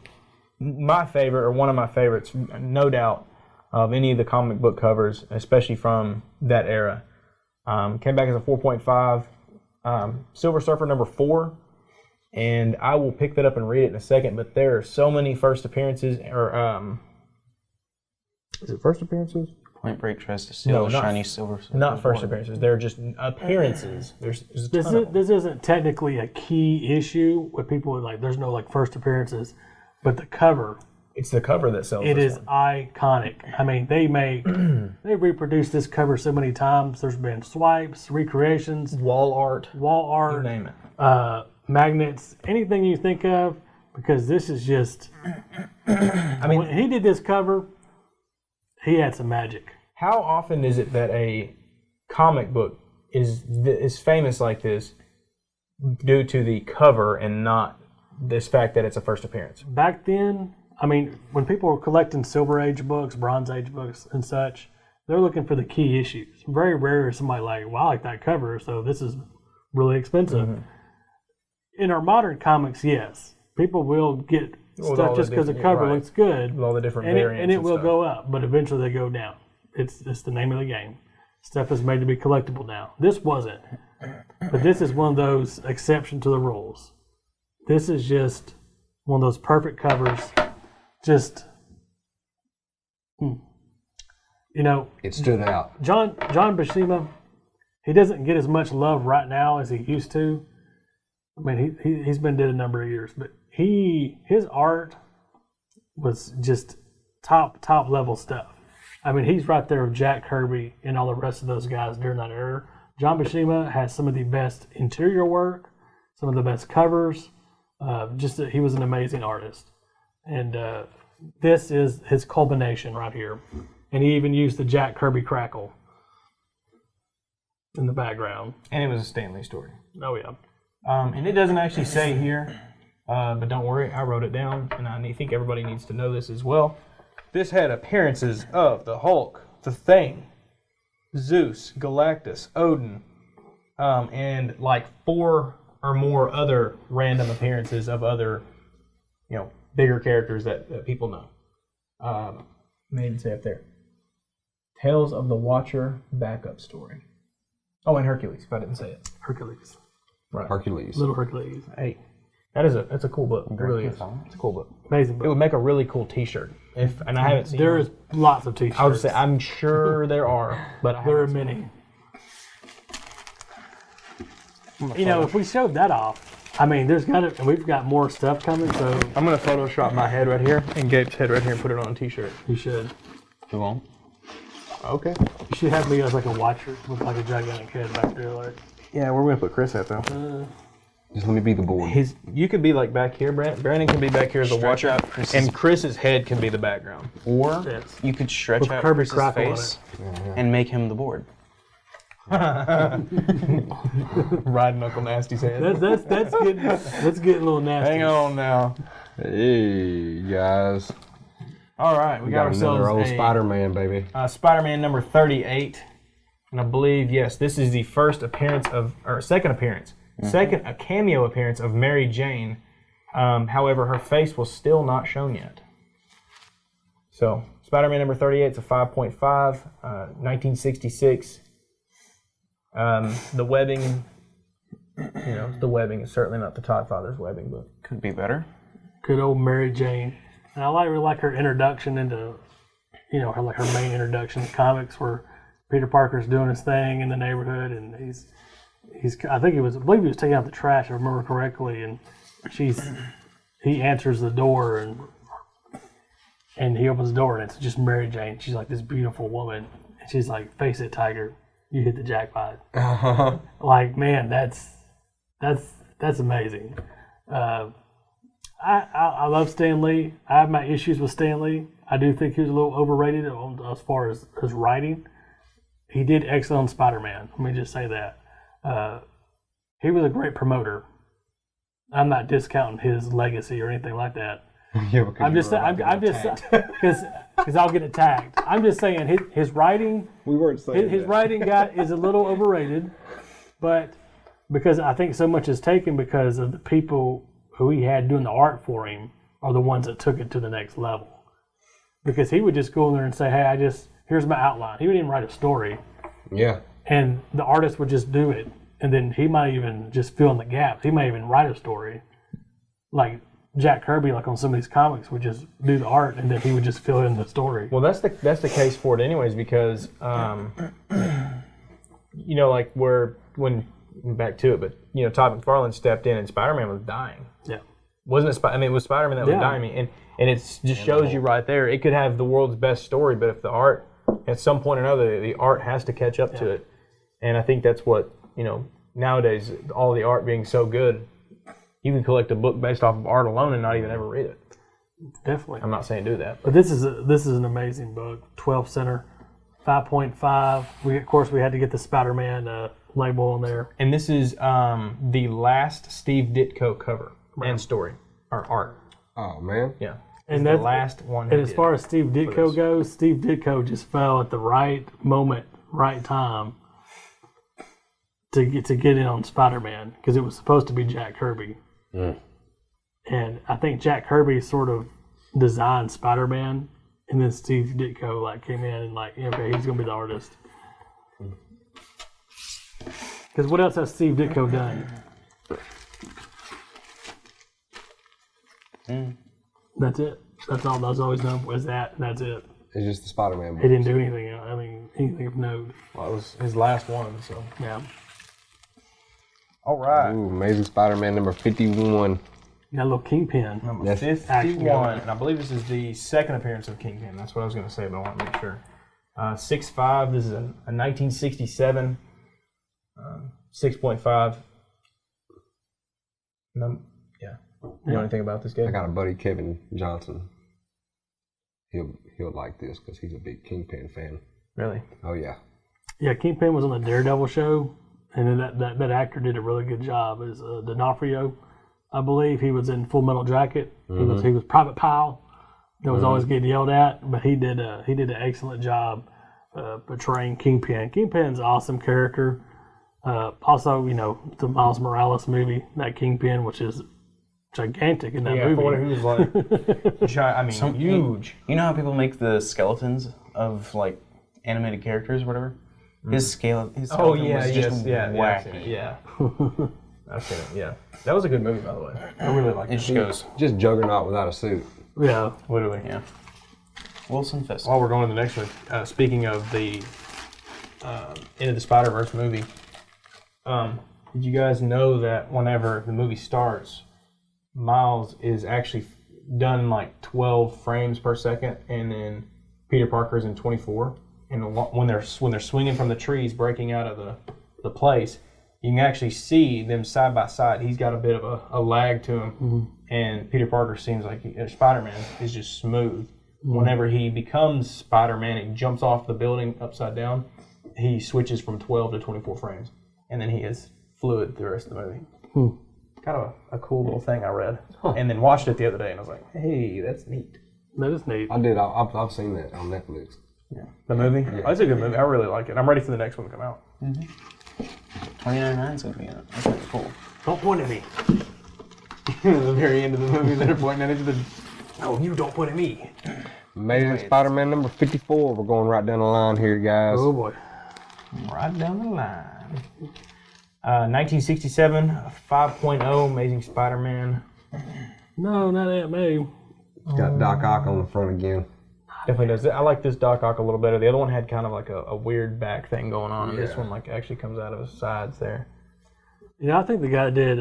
my favorite, or one of my favorites, no doubt, of any of the comic book covers, especially from that era. Came back as a 4.5. Silver Surfer number 4. And I will pick that up and read it in a second, but there are so many first appearances, or is it first appearances? Point Break tries to steal a shiny silver. Not first appearances. They're just appearances. There's a ton of them. This isn't technically a key issue with people like. There's no like first appearances, but the cover. It's the cover that sells. It this is one. iconic. I mean, they reproduced this cover so many times. There's been swipes, recreations, wall art, you name it. Magnets, anything you think of, because this is just. I mean, when he did this cover, he had some magic. How often is it that a comic book is famous like this due to the cover and not this fact that it's a first appearance? Back then, I mean, when people were collecting Silver Age books, Bronze Age books, and such, they're looking for the key issues. Very rare is somebody like, well, I like that cover, so this is really expensive. Mm-hmm. In our modern comics, yes, people will get stuff just because the cover looks good. With all the different and variants. it will go up, but eventually they go down. It's the name of the game. Stuff is made to be collectible now. This wasn't. But this is one of those exception to the rules. This is just one of those perfect covers. Just, It stood out. John Buscema, he doesn't get as much love right now as he used to. I mean, he's been dead a number of years, but his art was just top level stuff. I mean, he's right there with Jack Kirby and all the rest of those guys during that era. John Buscema has some of the best interior work, some of the best covers. He was an amazing artist, and this is his culmination right here. And he even used the Jack Kirby crackle in the background. And it was a Stan Lee story. Oh yeah. And it doesn't actually say here, but don't worry, I wrote it down, and I think everybody needs to know this as well. This had appearances of the Hulk, the Thing, Zeus, Galactus, Odin, and like 4 or more other random appearances of other, bigger characters that people know. Maybe say up there. Tales of the Watcher backup story. Oh, and Hercules, if I didn't say it. Hercules. Right. Hercules. Little Hercules. Hey, That's a cool book. It really is. It's a cool book. Amazing It book. would make a really cool T-shirt. And I haven't seen. There one. is lots of t-shirts. I would say I'm sure there are, but there are many. You know, if we showed that off, I mean, we've got more stuff coming, so I'm gonna Photoshop my head right here and Gabe's head right here and put it on a T-shirt. you should. You won't? Okay. You should have me as like a watcher with like a gigantic head back there, like. Yeah, where are we gonna put Chris at though? Just let me be the board. You could be like back here, Brandon can be back here as a Stretch watcher, out Chris's- and Chris's head can be the background. Or Yes. you could stretch With out Kirby Chris's Crackle on face and make him the board. Riding Uncle Nasty's head. That's getting a little nasty. Hang on now. Hey, guys. All right, we got ourselves another old a Spider-Man, baby. Spider-Man number 38, and I believe yes, this is the second appearance, a cameo appearance of Mary Jane. However, her face was still not shown yet. So, Spider-Man number 38 is a 5.5, 1966. The webbing, the webbing is certainly not the Todd Father's webbing, but Could be better. Good old Mary Jane. And I really like her introduction into, her main introduction to comics, where Peter Parker's doing his thing in the neighborhood, and I believe he was taking out the trash, if I remember correctly, and he answers the door, and he opens the door, and it's just Mary Jane. She's like this beautiful woman, and she's like, "Face it, Tiger, you hit the jackpot." Like, man, that's amazing. I love Stan Lee. I have my issues with Stan Lee. I do think he was a little overrated as far as his writing. He did excellent on Spider-Man. Let me just say that. He was a great promoter. I'm not discounting his legacy or anything like that. Yeah, because I'm just because I'll get attacked. I'm just saying his writing. we weren't saying His writing is a little overrated, but because I think so much is taken because of the people who he had doing the art for him are the ones that took it to the next level. Because he would just go in there and say, "Hey, here's my outline." He wouldn't even write a story, Yeah. and the artist would just do it, and then he might even just fill in the gaps. He might even write a story, like Jack Kirby, like on some of these comics, would just do the art, and then he would just fill in the story. well, that's the case for it, anyways, because like when back to it, but Todd McFarlane stepped in and Spider-Man was dying. Yeah. Wasn't it? It was Spider-Man that was dying, and it just shows you right there. It could have the world's best story, but if the art, at some point or another, the art has to catch up to it, and I think that's what nowadays, all the art being so good, you can collect a book based off of art alone and not even ever read it. Definitely. I'm not saying do that, But this is an amazing book. 12 center, 5.5. Of course, we had to get the Spider-Man label on there. and this is the last Steve Ditko cover and story or art. Oh, man. Yeah, And the that's last one. And he as did. far as Steve Ditko goes, Steve Ditko just fell at the right moment, right time to get in on Spider-Man, because it was supposed to be Jack Kirby. And I think Jack Kirby sort of designed Spider-Man, and then Steve Ditko came in and okay, he's gonna be the artist. Because what else has Steve Ditko done? That's it. That's all. That's all he's done was that, and that's it. It's just the Spider-Man He book. didn't do anything else. I mean, anything of note. Well, it was his last one. So Yeah. all right, Ooh, Amazing Spider-Man number 51. Got a little Kingpin. number That's 51, and I believe this is the second appearance of Kingpin. That's what I was going to say, but I want to make sure. 6.5. This is a 1967. 6.5. Yeah. You know anything about this game? I got a buddy, Kevin Johnson. He'll like this because he's a big Kingpin fan. Really? Oh, yeah. Yeah, Kingpin was on the Daredevil show, and then that actor did a really good job. Is D'Onofrio, I believe. He was in Full Metal Jacket. Mm-hmm. He was Private Pile. That was always getting yelled at, but he did an excellent job portraying Kingpin. Kingpin's an awesome character. Also, the Miles Morales movie, that Kingpin, which is gigantic in that Yeah, movie. for one who's like, huge. You know how people make the skeletons of animated characters or whatever? His skeleton was just wacky. yeah. I've seen it. Yeah, that was a good movie, by the way. I really liked It it. just goes Just Juggernaut without a suit. Yeah. Literally. yeah. Wilson Fisk. While we're going to the next one, speaking of the Into the Spider-Verse movie, did you guys know that whenever the movie starts, Miles is actually done in like 12 frames per second, and then Peter Parker's in 24. And when they're swinging from the trees, breaking out of the place, you can actually see them side by side. He's got a bit of a lag to him, and Peter Parker seems like Spider-Man is just smooth. Whenever he becomes Spider-Man, he jumps off the building upside down. He switches from 12 to 24 frames, and then he is fluid the rest of the movie. Kind of a cool little thing I read, and then watched it the other day, and I was like, "Hey, that's neat." That is neat. I did. I've seen that on Netflix. Yeah. The movie? Yeah. Oh, it's a good movie. I really like it. I'm ready for the next one to come out. 29.9 is going to be in it. That's pretty cool. Don't point at me. At the very end of the movie, they're pointing at each other. No, you don't point at me. Amazing Spider-Man number 54. We're going right down the line here, guys. Oh boy. Right down the line. 1967, 5.0, Amazing Spider-Man. No, not Aunt May. It's got Doc Ock on the front again. Definitely does. I like this Doc Ock a little better. The other one had kind of like a weird back thing going on, and this one like actually comes out of his sides there. Yeah, I think the guy that did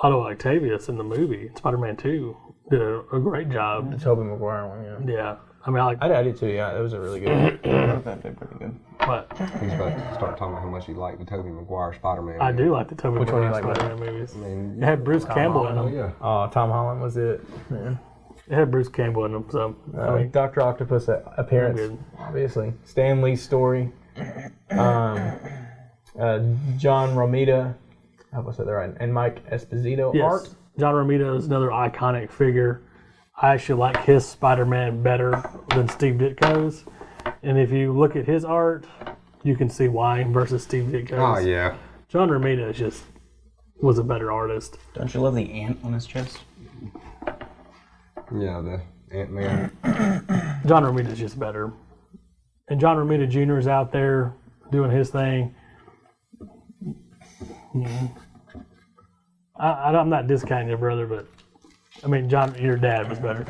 Otto Octavius in the movie, Spider-Man 2, did a great job. The Tobey Maguire one, yeah. Yeah. I mean, I did too, yeah. It was a really good one. That did pretty good. but He's about to start talking about how much you like the Tobey Maguire Spider-Man. I do like the Tobey Which one Maguire do you like Spider-Man movies. I mean, It had Bruce Campbell in oh them. yeah. Tom Holland was it. Man. It had Bruce Campbell in them, so I mean, Dr. Octopus appearance, Good. obviously. Stan Lee's story. John Romita, I hope I said that right, and Mike Esposito yes. art. John Romita is another iconic figure. I actually like his Spider-Man better than Steve Ditko's. And if you look at his art, you can see why versus Steve Ditko's. Oh yeah. John Romita was a better artist. Don't you love the ant on his chest? Yeah, the Ant-Man. John Romita's just better. And John Romita Jr. is out there doing his thing. I'm not discounting your brother, but I mean, John, your dad was better.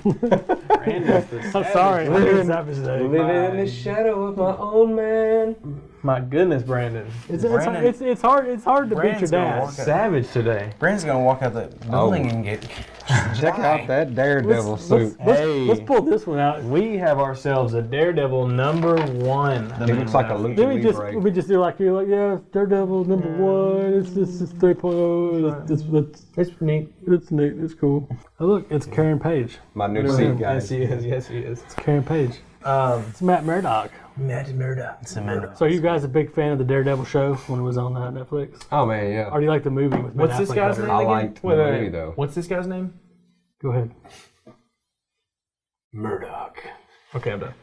I'm sorry. I'm doing Savage today. Living in the shadow of my own man. My goodness, Brandon. It's hard to beat your Brandon's gonna dad. walk out. Savage today. Brandon's going to walk out the building and get... Check out that Daredevil suit. Let's pull this one out. We have ourselves a Daredevil number 1. It looks like a Let lucha me just libre. we just do like you're like, yeah, Daredevil number 1. It's 3.0. It's neat. It's neat. It's cool. Oh, look, it's Karen Page. My new seat, guys. Yes, he is. Yes, he is. It's Karen Page. It's Matt Murdock. Matt Murdock. It's Amanda. So, are you guys a big fan of the Daredevil show when it was on Netflix? Oh man, yeah. Or do you like the movie with Ben What's this Affleck guy's better? name I again? liked the Wait, movie though. What's this guy's name? Go ahead. Murdoch. Okay, I'm done.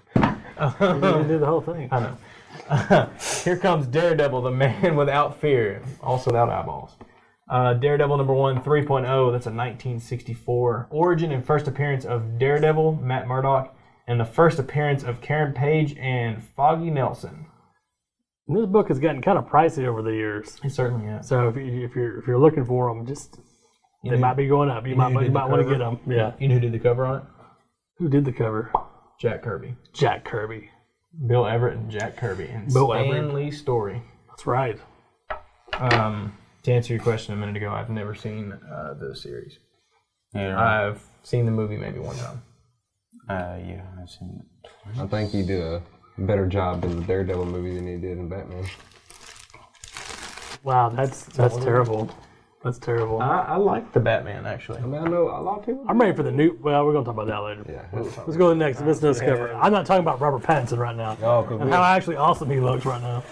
You did the whole thing. I know. Here comes Daredevil, the man without fear, also without eyeballs. Daredevil number 1, 3.0. That's a 1964 origin and first appearance of Daredevil, Matt Murdock, and the first appearance of Karen Page and Foggy Nelson. And this book has gotten kind of pricey over the years. It certainly is. So if you're looking for them, they might be going up. You might want to get them. Yeah. You know who did the cover on it? Who did the cover? Jack Kirby. Jack Kirby. Bill Everett and Jack Kirby. And Bill Stan Everett. Lee's story. That's right. To answer your question a minute ago, I've never seen the series. Yeah, I've seen the movie maybe one time. yeah, I've seen it. I think he did a better job in the Daredevil movie than he did in Batman. Wow, that's terrible. That's terrible. I like the Batman, actually. I mean, I know a lot of people. I'm ready for the new. Well, we're gonna talk about that later. Yeah. Let's go to the next. Let's discover. I'm not talking about Robert Pattinson right now. Oh, cool. And how actually awesome he looks right now.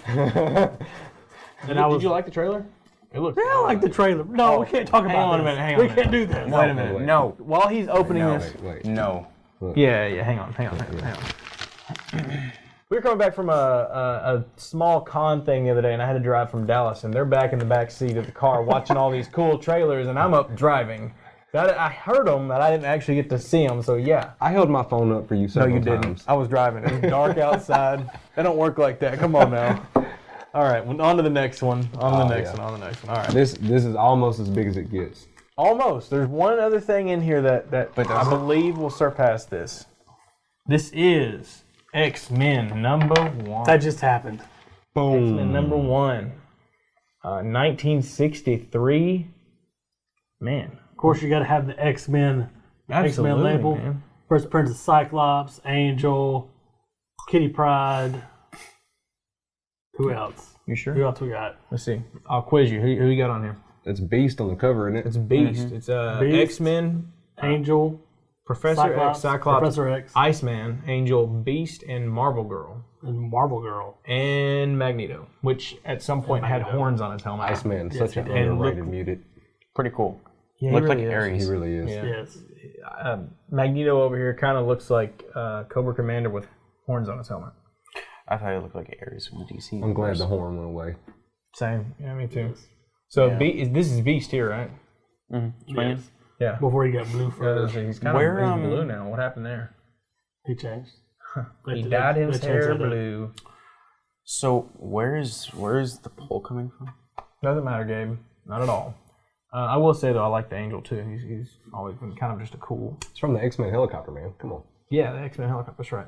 Did you like the trailer? It looks. Yeah, I like the trailer. No, we can't talk about Hang on a this. minute, hang on We a minute. can't do this. Wait a minute. wait. No. While he's opening this. Wait. No. Yeah. Hang on. We were coming back from a small con thing the other day, and I had to drive from Dallas, and they're back in the back seat of the car watching all these cool trailers, and I'm up driving. I heard them, but I didn't actually get to see them, so yeah. I held my phone up for you No, several you didn't. times. I was driving. It was dark outside. They don't work like that. Come on now. All right, on to the next one. On to the next yeah. one. On the next one. All right. This is almost as big as it gets. Almost. There's one other thing in here that I believe will surpass this. This is X-Men #1. That just happened. Boom. X-Men #1. 1963. Man. Of course, you got to have the X-Men label. Man. First appearance of Cyclops, Angel, Kitty Pryde. Who else? You sure? Who else we got? Let's see. I'll quiz you. Who you got on here? It's Beast on the cover, isn't it? It's Beast. It's Beast. X-Men, Angel, Professor X, Cyclops, Professor X, Iceman, Angel, Beast, and Marvel Girl. and Marvel Girl. And Magneto, which at some point had horns on his helmet. Iceman, Yes, such an he did. underrated mutant. Pretty cool. Yeah, he Looked really like is. Ares. He really is. Yeah. Yes. Magneto over here kind of looks like Cobra Commander with horns on his helmet. I thought it looked like Ares from the DC. I'm glad the horn went away. Same. Yeah, me too. So this is Beast here, right? Yes. Yeah. Before he got blue fur, He's kind Where, of blue now. What happened there? he changed. He dyed his They hair changed that. blue. So where is the pull coming from? Doesn't matter, Gabe. Not at all. I will say though, I like the Angel too. He's always been kind of just a cool. It's from the X-Men helicopter, man. Come on. Yeah, the X-Men helicopter. That's right.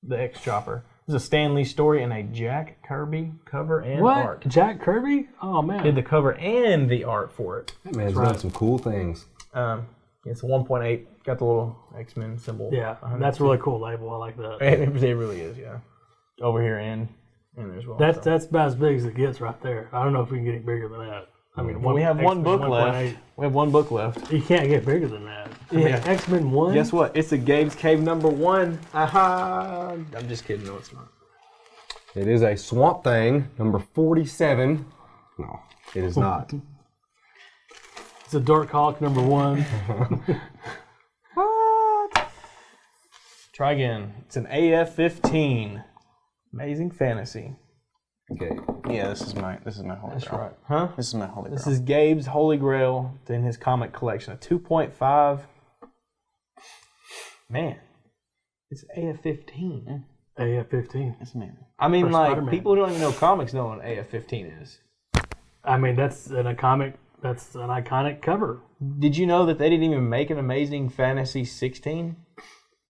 The X-Chopper. This is a Stan Lee story and a Jack Kirby cover and What? art. Jack Kirby? Oh man. Did the cover and the art for it. That man's done some cool things. It's a 1.8. Got the little X-Men symbol. Yeah, that's a really cool label. I like that. It really is, yeah. Over here and there as well. That's about as big as it gets right there. I don't know if we can get any bigger than that. I mean, we have one book 1.8. left. We have one book left. You can't get bigger than that. I mean, X-Men 1? Guess what? It's a Gabe's Cave #1. Aha! I'm just kidding. No, it's not. It is a Swamp Thing, number 47. No, it is not. It's a Dark Hawk #1. What? Try again. It's an AF-15. Amazing Fantasy. Okay. Yeah, this is my holy grail. Huh? This is my holy grail. This is Gabe's Holy Grail in his comic collection. A 2.5. Man, it's AF-15. AF-15. That's amazing. I mean, For like, Spider-Man. people who don't even know comics know what an AF-15 is. I mean, that's an iconic cover. Did you know that they didn't even make an Amazing Fantasy 16?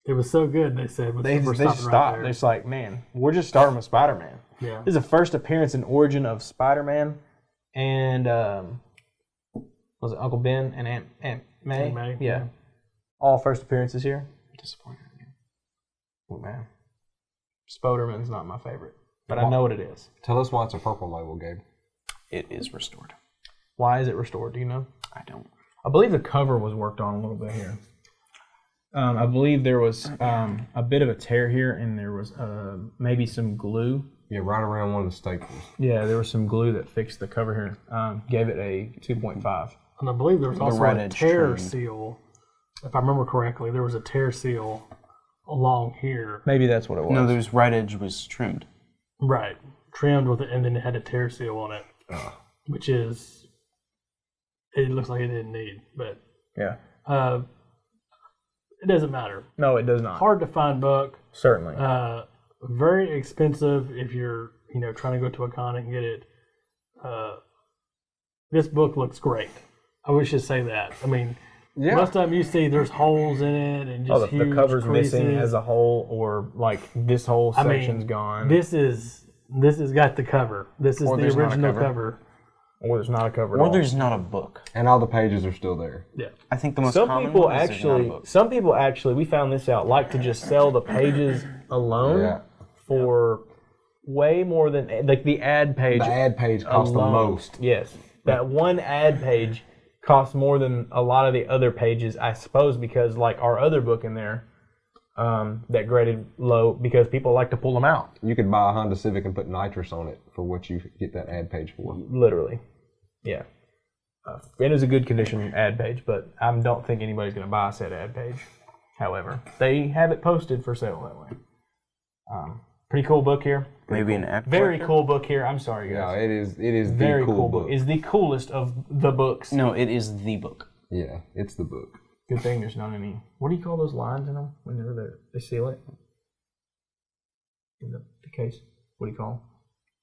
It was so good, they said. They we're just stopping stopped. Right It's like, man, we're just starting with Spider-Man. there. This is the first appearance and origin of Spider-Man and was it Uncle Ben and Aunt May? Aunt May, Yeah. All first appearances here. I'm disappointed in you. Oh man. Spider-Man's not my favorite, but I know what it is. Tell us why it's a purple label, Gabe. It is restored. Why is it restored? Do you know? I don't. I believe the cover was worked on a little bit here. I believe there was a bit of a tear here, and there was maybe some glue. Yeah, right around one of the staples. Yeah, there was some glue that fixed the cover here. Gave it a 2.5. And I believe there was also red a edge tear trimmed. seal. If I remember correctly, there was a tear seal along here. Maybe that's what it was. No, there's right edge was trimmed. Right. Trimmed with it, and then it had a tear seal on it. Which is, it looks like it didn't need, but Yeah. it doesn't matter. No, it does not. Hard to find book. Certainly. Very expensive if you're, trying to go to a con and get it. This book looks great. I wish to say that. I mean, most of the time you see there's holes in it and just the huge cover's creases. missing as a whole, or like this whole I mean, section's gone. This has got the cover. This is Or the there's not a original cover. cover. or there's not a cover at Or all. there's not a book. And all the pages are still there. Yeah. I think the most Some common people one is there's not a book. some people actually, we found this out, like to just sell the pages alone Yeah. for way more than, like the ad page. The ad page costs the alone. most. Yes. That one ad page costs more than a lot of the other pages, I suppose, because like our other book in there, that graded low, because people like to pull them out. You could buy a Honda Civic and put nitrous on it for what you get that ad page for. Literally. Yeah. It is a good condition ad page, but I don't think anybody's going to buy a said ad page. However, they have it posted for sale that way. Pretty cool book here. Maybe an ad. Very cool book here. I'm sorry, Yeah, guys. it is Very the cool book. It's the coolest of the books. No, it is the book. Yeah, it's the book. Good thing there's not any. What do you call those lines in them whenever they seal it? In the case. What do you call them?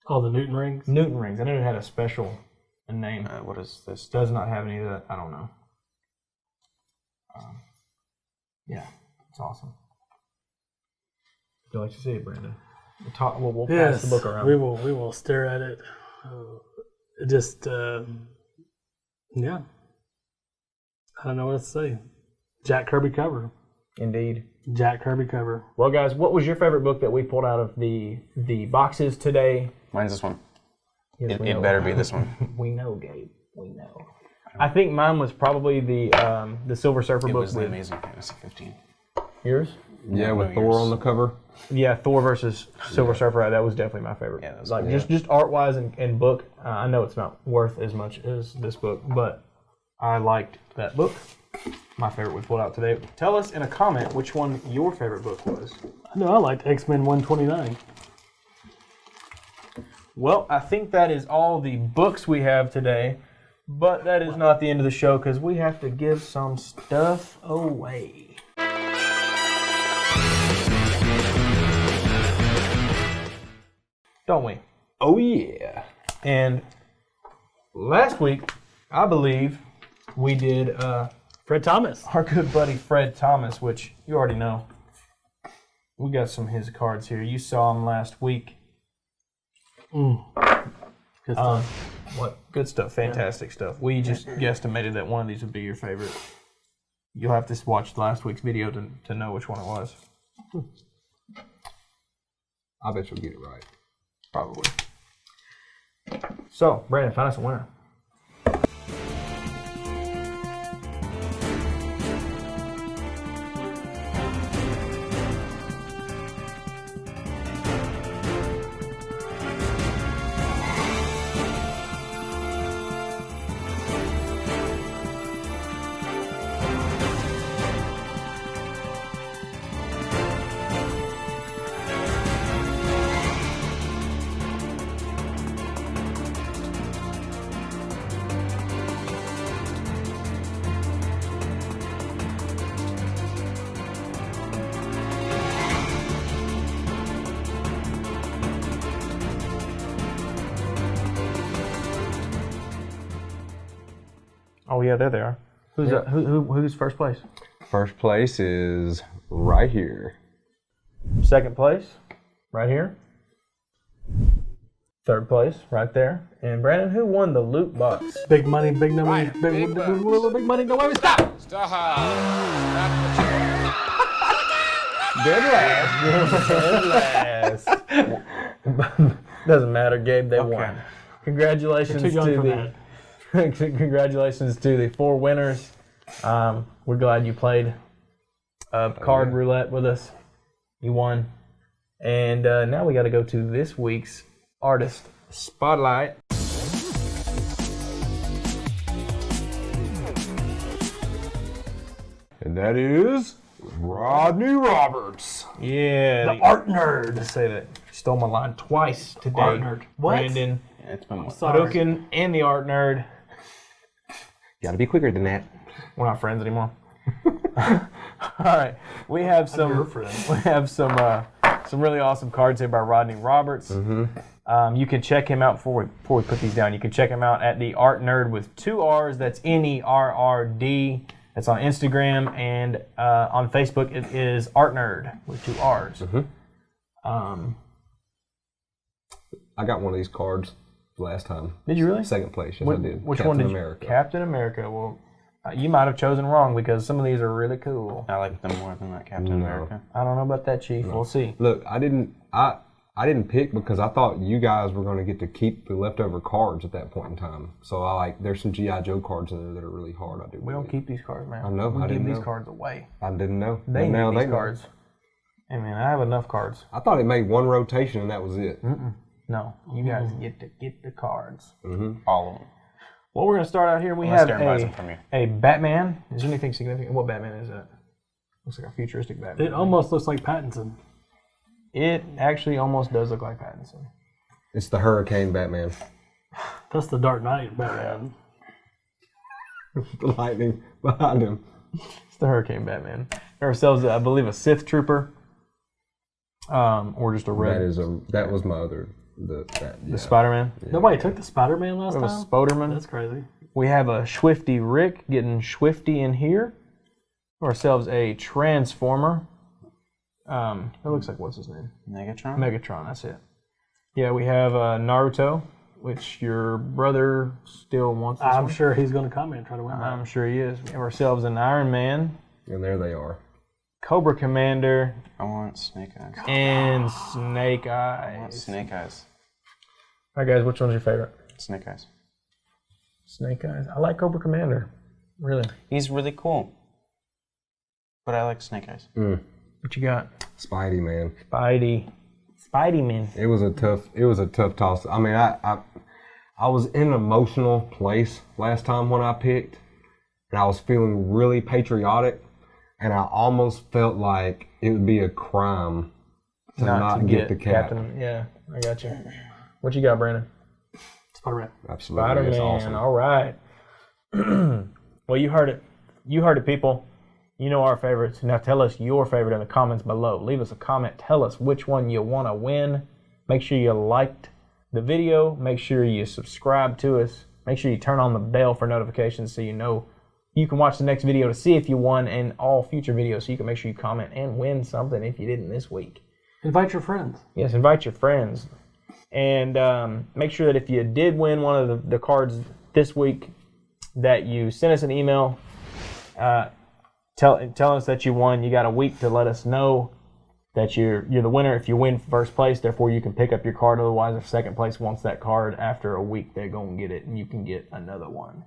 Oh, the Newton rings? Newton rings. I knew it had a special name. What is this? Does not have any of that. I don't know. Yeah, it's awesome. Would you like to see it, Brandon? We'll pass the book around. We will stare at it. Just yeah. I don't know what to say. Jack Kirby cover. Indeed. Jack Kirby cover. Well, guys, what was your favorite book that we pulled out of the boxes today? Mine's this one. Yes, we It know. better be this one. We know, Gabe. We know. I think mine was probably the Silver Surfer It book. was the with Amazing Fantasy 15. yours? Yeah, No, with Thor yours. on the cover. Yeah, Thor versus Silver Surfer. That was definitely my favorite. Yeah, that's like cool. just art wise and book. I know it's not worth as much as this book, but I liked that book. My favorite we pulled out today. Tell us in a comment which one your favorite book was. No, I liked X-Men 129. Well, I think that is all the books we have today, but that is not the end of the show because we have to give some stuff away. Don't we? Oh yeah. And last week, I believe, we did Fred Thomas. our good buddy Fred Thomas, which you already know. We got some of his cards here. You saw him last week. Good stuff. What good stuff, fantastic stuff. We just guesstimated that one of these would be your favorite. You'll have to watch last week's video to know which one it was. I bet you'll get it right. Probably. So, Brandon, find us a winner. Oh yeah, there they are. Who's first place? First place is right here. Second place, right here. Third place, right there. And Brandon, who won the loot box? Big money, big money, big money. No way we stop. Dead last. Dead last. Doesn't matter, Gabe. They won. Congratulations Too young to for the. Congratulations to the 4 winners. We're glad you played card roulette with us. You won. And now we got to go to this week's artist spotlight. And that is Rodney Roberts. Yeah, The art nerd. Let's say that. Stole my line twice today. Art nerd. What? Brandon, Yeah, it's been Hadouken, and the art nerd. Gotta be quicker than that. We're not friends anymore. All right, we have some really awesome cards here by Rodney Roberts. You can check him out before we put these down. You can check him out at the Art Nerd with 2 R's. That's NERRD. That's on Instagram, and on Facebook it is Art Nerd with 2 R's. I got one of these cards last time. Did you really? Second place, yes I did. Which Captain one did America. you? Captain America. Well, you might have chosen wrong because some of these are really cool. I like them more than that Captain America. I don't know about that, Chief. We'll see. Look, I didn't pick because I thought you guys were going to get to keep the leftover cards at that point in time. So there's some G.I. Joe cards in there that are really hard. I do. We don't keep these cards, man. I know, We I give didn't these know. cards away. I didn't know. They But now need these know. cards. Hey, man, I have enough cards. I thought it made one rotation and that was it. No, you guys get to get the cards. All of them. Well, we're going to start out here. We Unless have Darren buys them from you. a Batman. Is there anything significant? What Batman is that? Looks like a futuristic Batman. It almost looks like Pattinson. It actually almost does look like Pattinson. It's the Hurricane Batman. That's the Dark Knight Batman. The lightning behind him. It's the Hurricane Batman. Ourselves, I believe, a Sith Trooper. or just a red. That was my other the Spider-Man. Nobody took the Spider-Man last It was time? Spider-Man. That's crazy. We have a Swifty Rick getting Swifty in here. Ourselves a Transformer. It looks like, what's his name? Megatron? Megatron, that's it. Yeah, we have Naruto, which your brother still wants this I'm one. sure he's going to come in and try to win that. I'm sure he is. We have ourselves an Iron Man, And there they are. Cobra Commander, I want Snake Eyes. and Snake I want Eyes. Snake Eyes. All right, guys, which one's your favorite? Snake Eyes. Snake Eyes. I like Cobra Commander. Really. He's really cool. But I like Snake Eyes. What you got? Spidey, man. Spidey-Man. It was a tough toss. I mean, I was in an emotional place last time when I picked, and I was feeling really patriotic, and I almost felt like it would be a crime to not get the cap. Captain. Yeah, I got you. What you got, Brandon? Spider-Man. Absolutely, Spider-Man. it's awesome. All right. Well, you heard it. You heard it, people. You know our favorites. Now tell us your favorite in the comments below. Leave us a comment. Tell us which one you want to win. Make sure you liked the video. Make sure you subscribe to us. Make sure you turn on the bell for notifications so you know you can watch the next video to see if you won and all future videos so you can make sure you comment and win something if you didn't this week. Invite your friends. Yes, invite your friends. And make sure that if you did win one of the cards this week, that you send us an email telling us that you won. You got a week to let us know that you're the winner if you win first place. Therefore, you can pick up your card. Otherwise, if second place wants that card, after a week, they're going to get it, and you can get another one.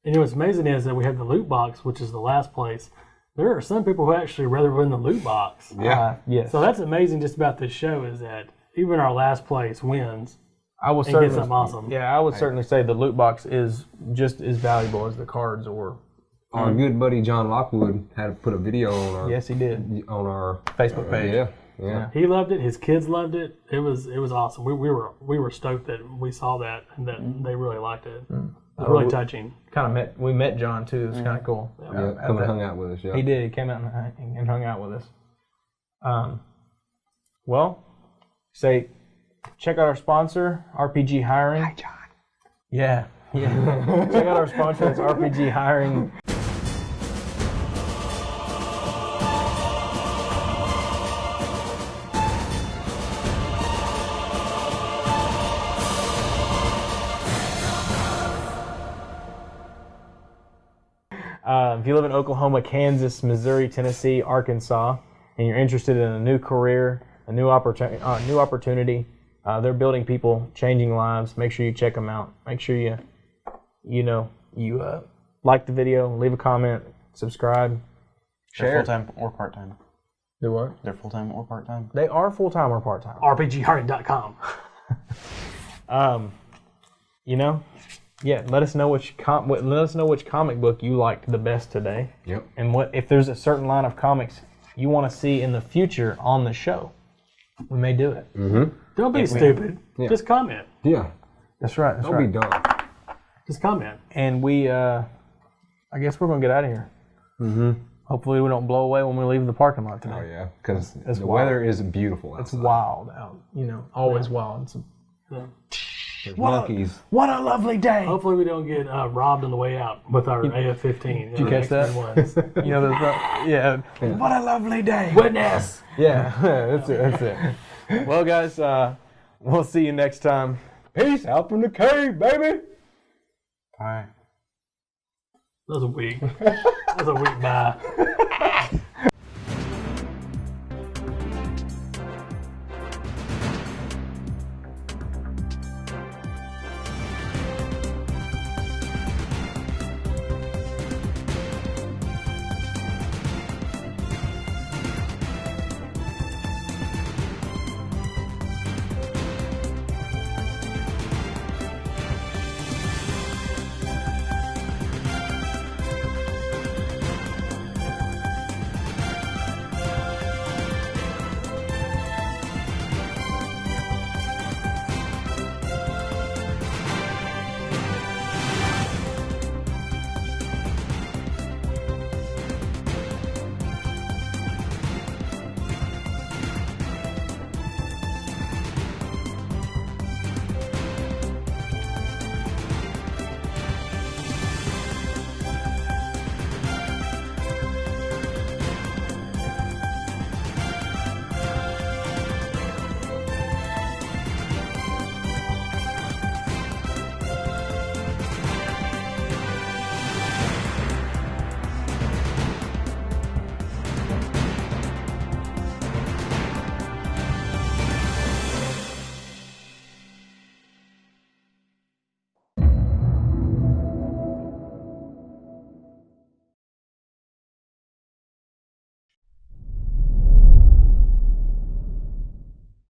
And what's amazing is that we have the loot box, which is the last place. There are some people who actually rather win the loot box. Yeah. Yes. So that's amazing just about this show is that even our last place wins. I would and certainly get something awesome. Yeah, I would certainly say the loot box is just as valuable as the cards or. Our good buddy John Lockwood had put a video on our Yes, he did. on our Facebook page. Yeah. He loved it. His kids loved it. It was awesome. We were stoked that we saw that and that they really liked it. It was really touching. We met John too. It was kind of cool. Yeah, come and hung out with us. Yeah. He did. He came out and hung out with us. Well, check out our sponsor, RPG Hiring. Hi, John. Yeah. Check out our sponsor. It's RPG Hiring. If you live in Oklahoma, Kansas, Missouri, Tennessee, Arkansas, and you're interested in a new career, a new opportunity, they're building people, changing lives. Make sure you check them out. Make sure you like the video, leave a comment, subscribe, They're share. full-time or part-time. Do what? They're full-time or part-time. They are full-time or part-time. RPGHiring.com. Let us know which comic book you liked the best today. Yep. And if there's a certain line of comics you want to see in the future on the show, we may do it. Mm-hmm. Don't be stupid. Yeah. Just comment. Yeah. That's right. Don't be dumb. Just comment. And we, I guess we're gonna get out of here. Mm-hmm. Hopefully we don't blow away when we leave the parking lot Oh tonight. yeah, because It's the wild. weather is beautiful It's outside. wild out. Always wild. There's monkeys. What a lovely day. Hopefully we don't get robbed on the way out with our AF-15. Did you catch that? What a lovely day. Witness! Yeah, that's it. Well, guys, we'll see you next time. Peace out from the cave, baby. Bye. That was a week. That was a week bye.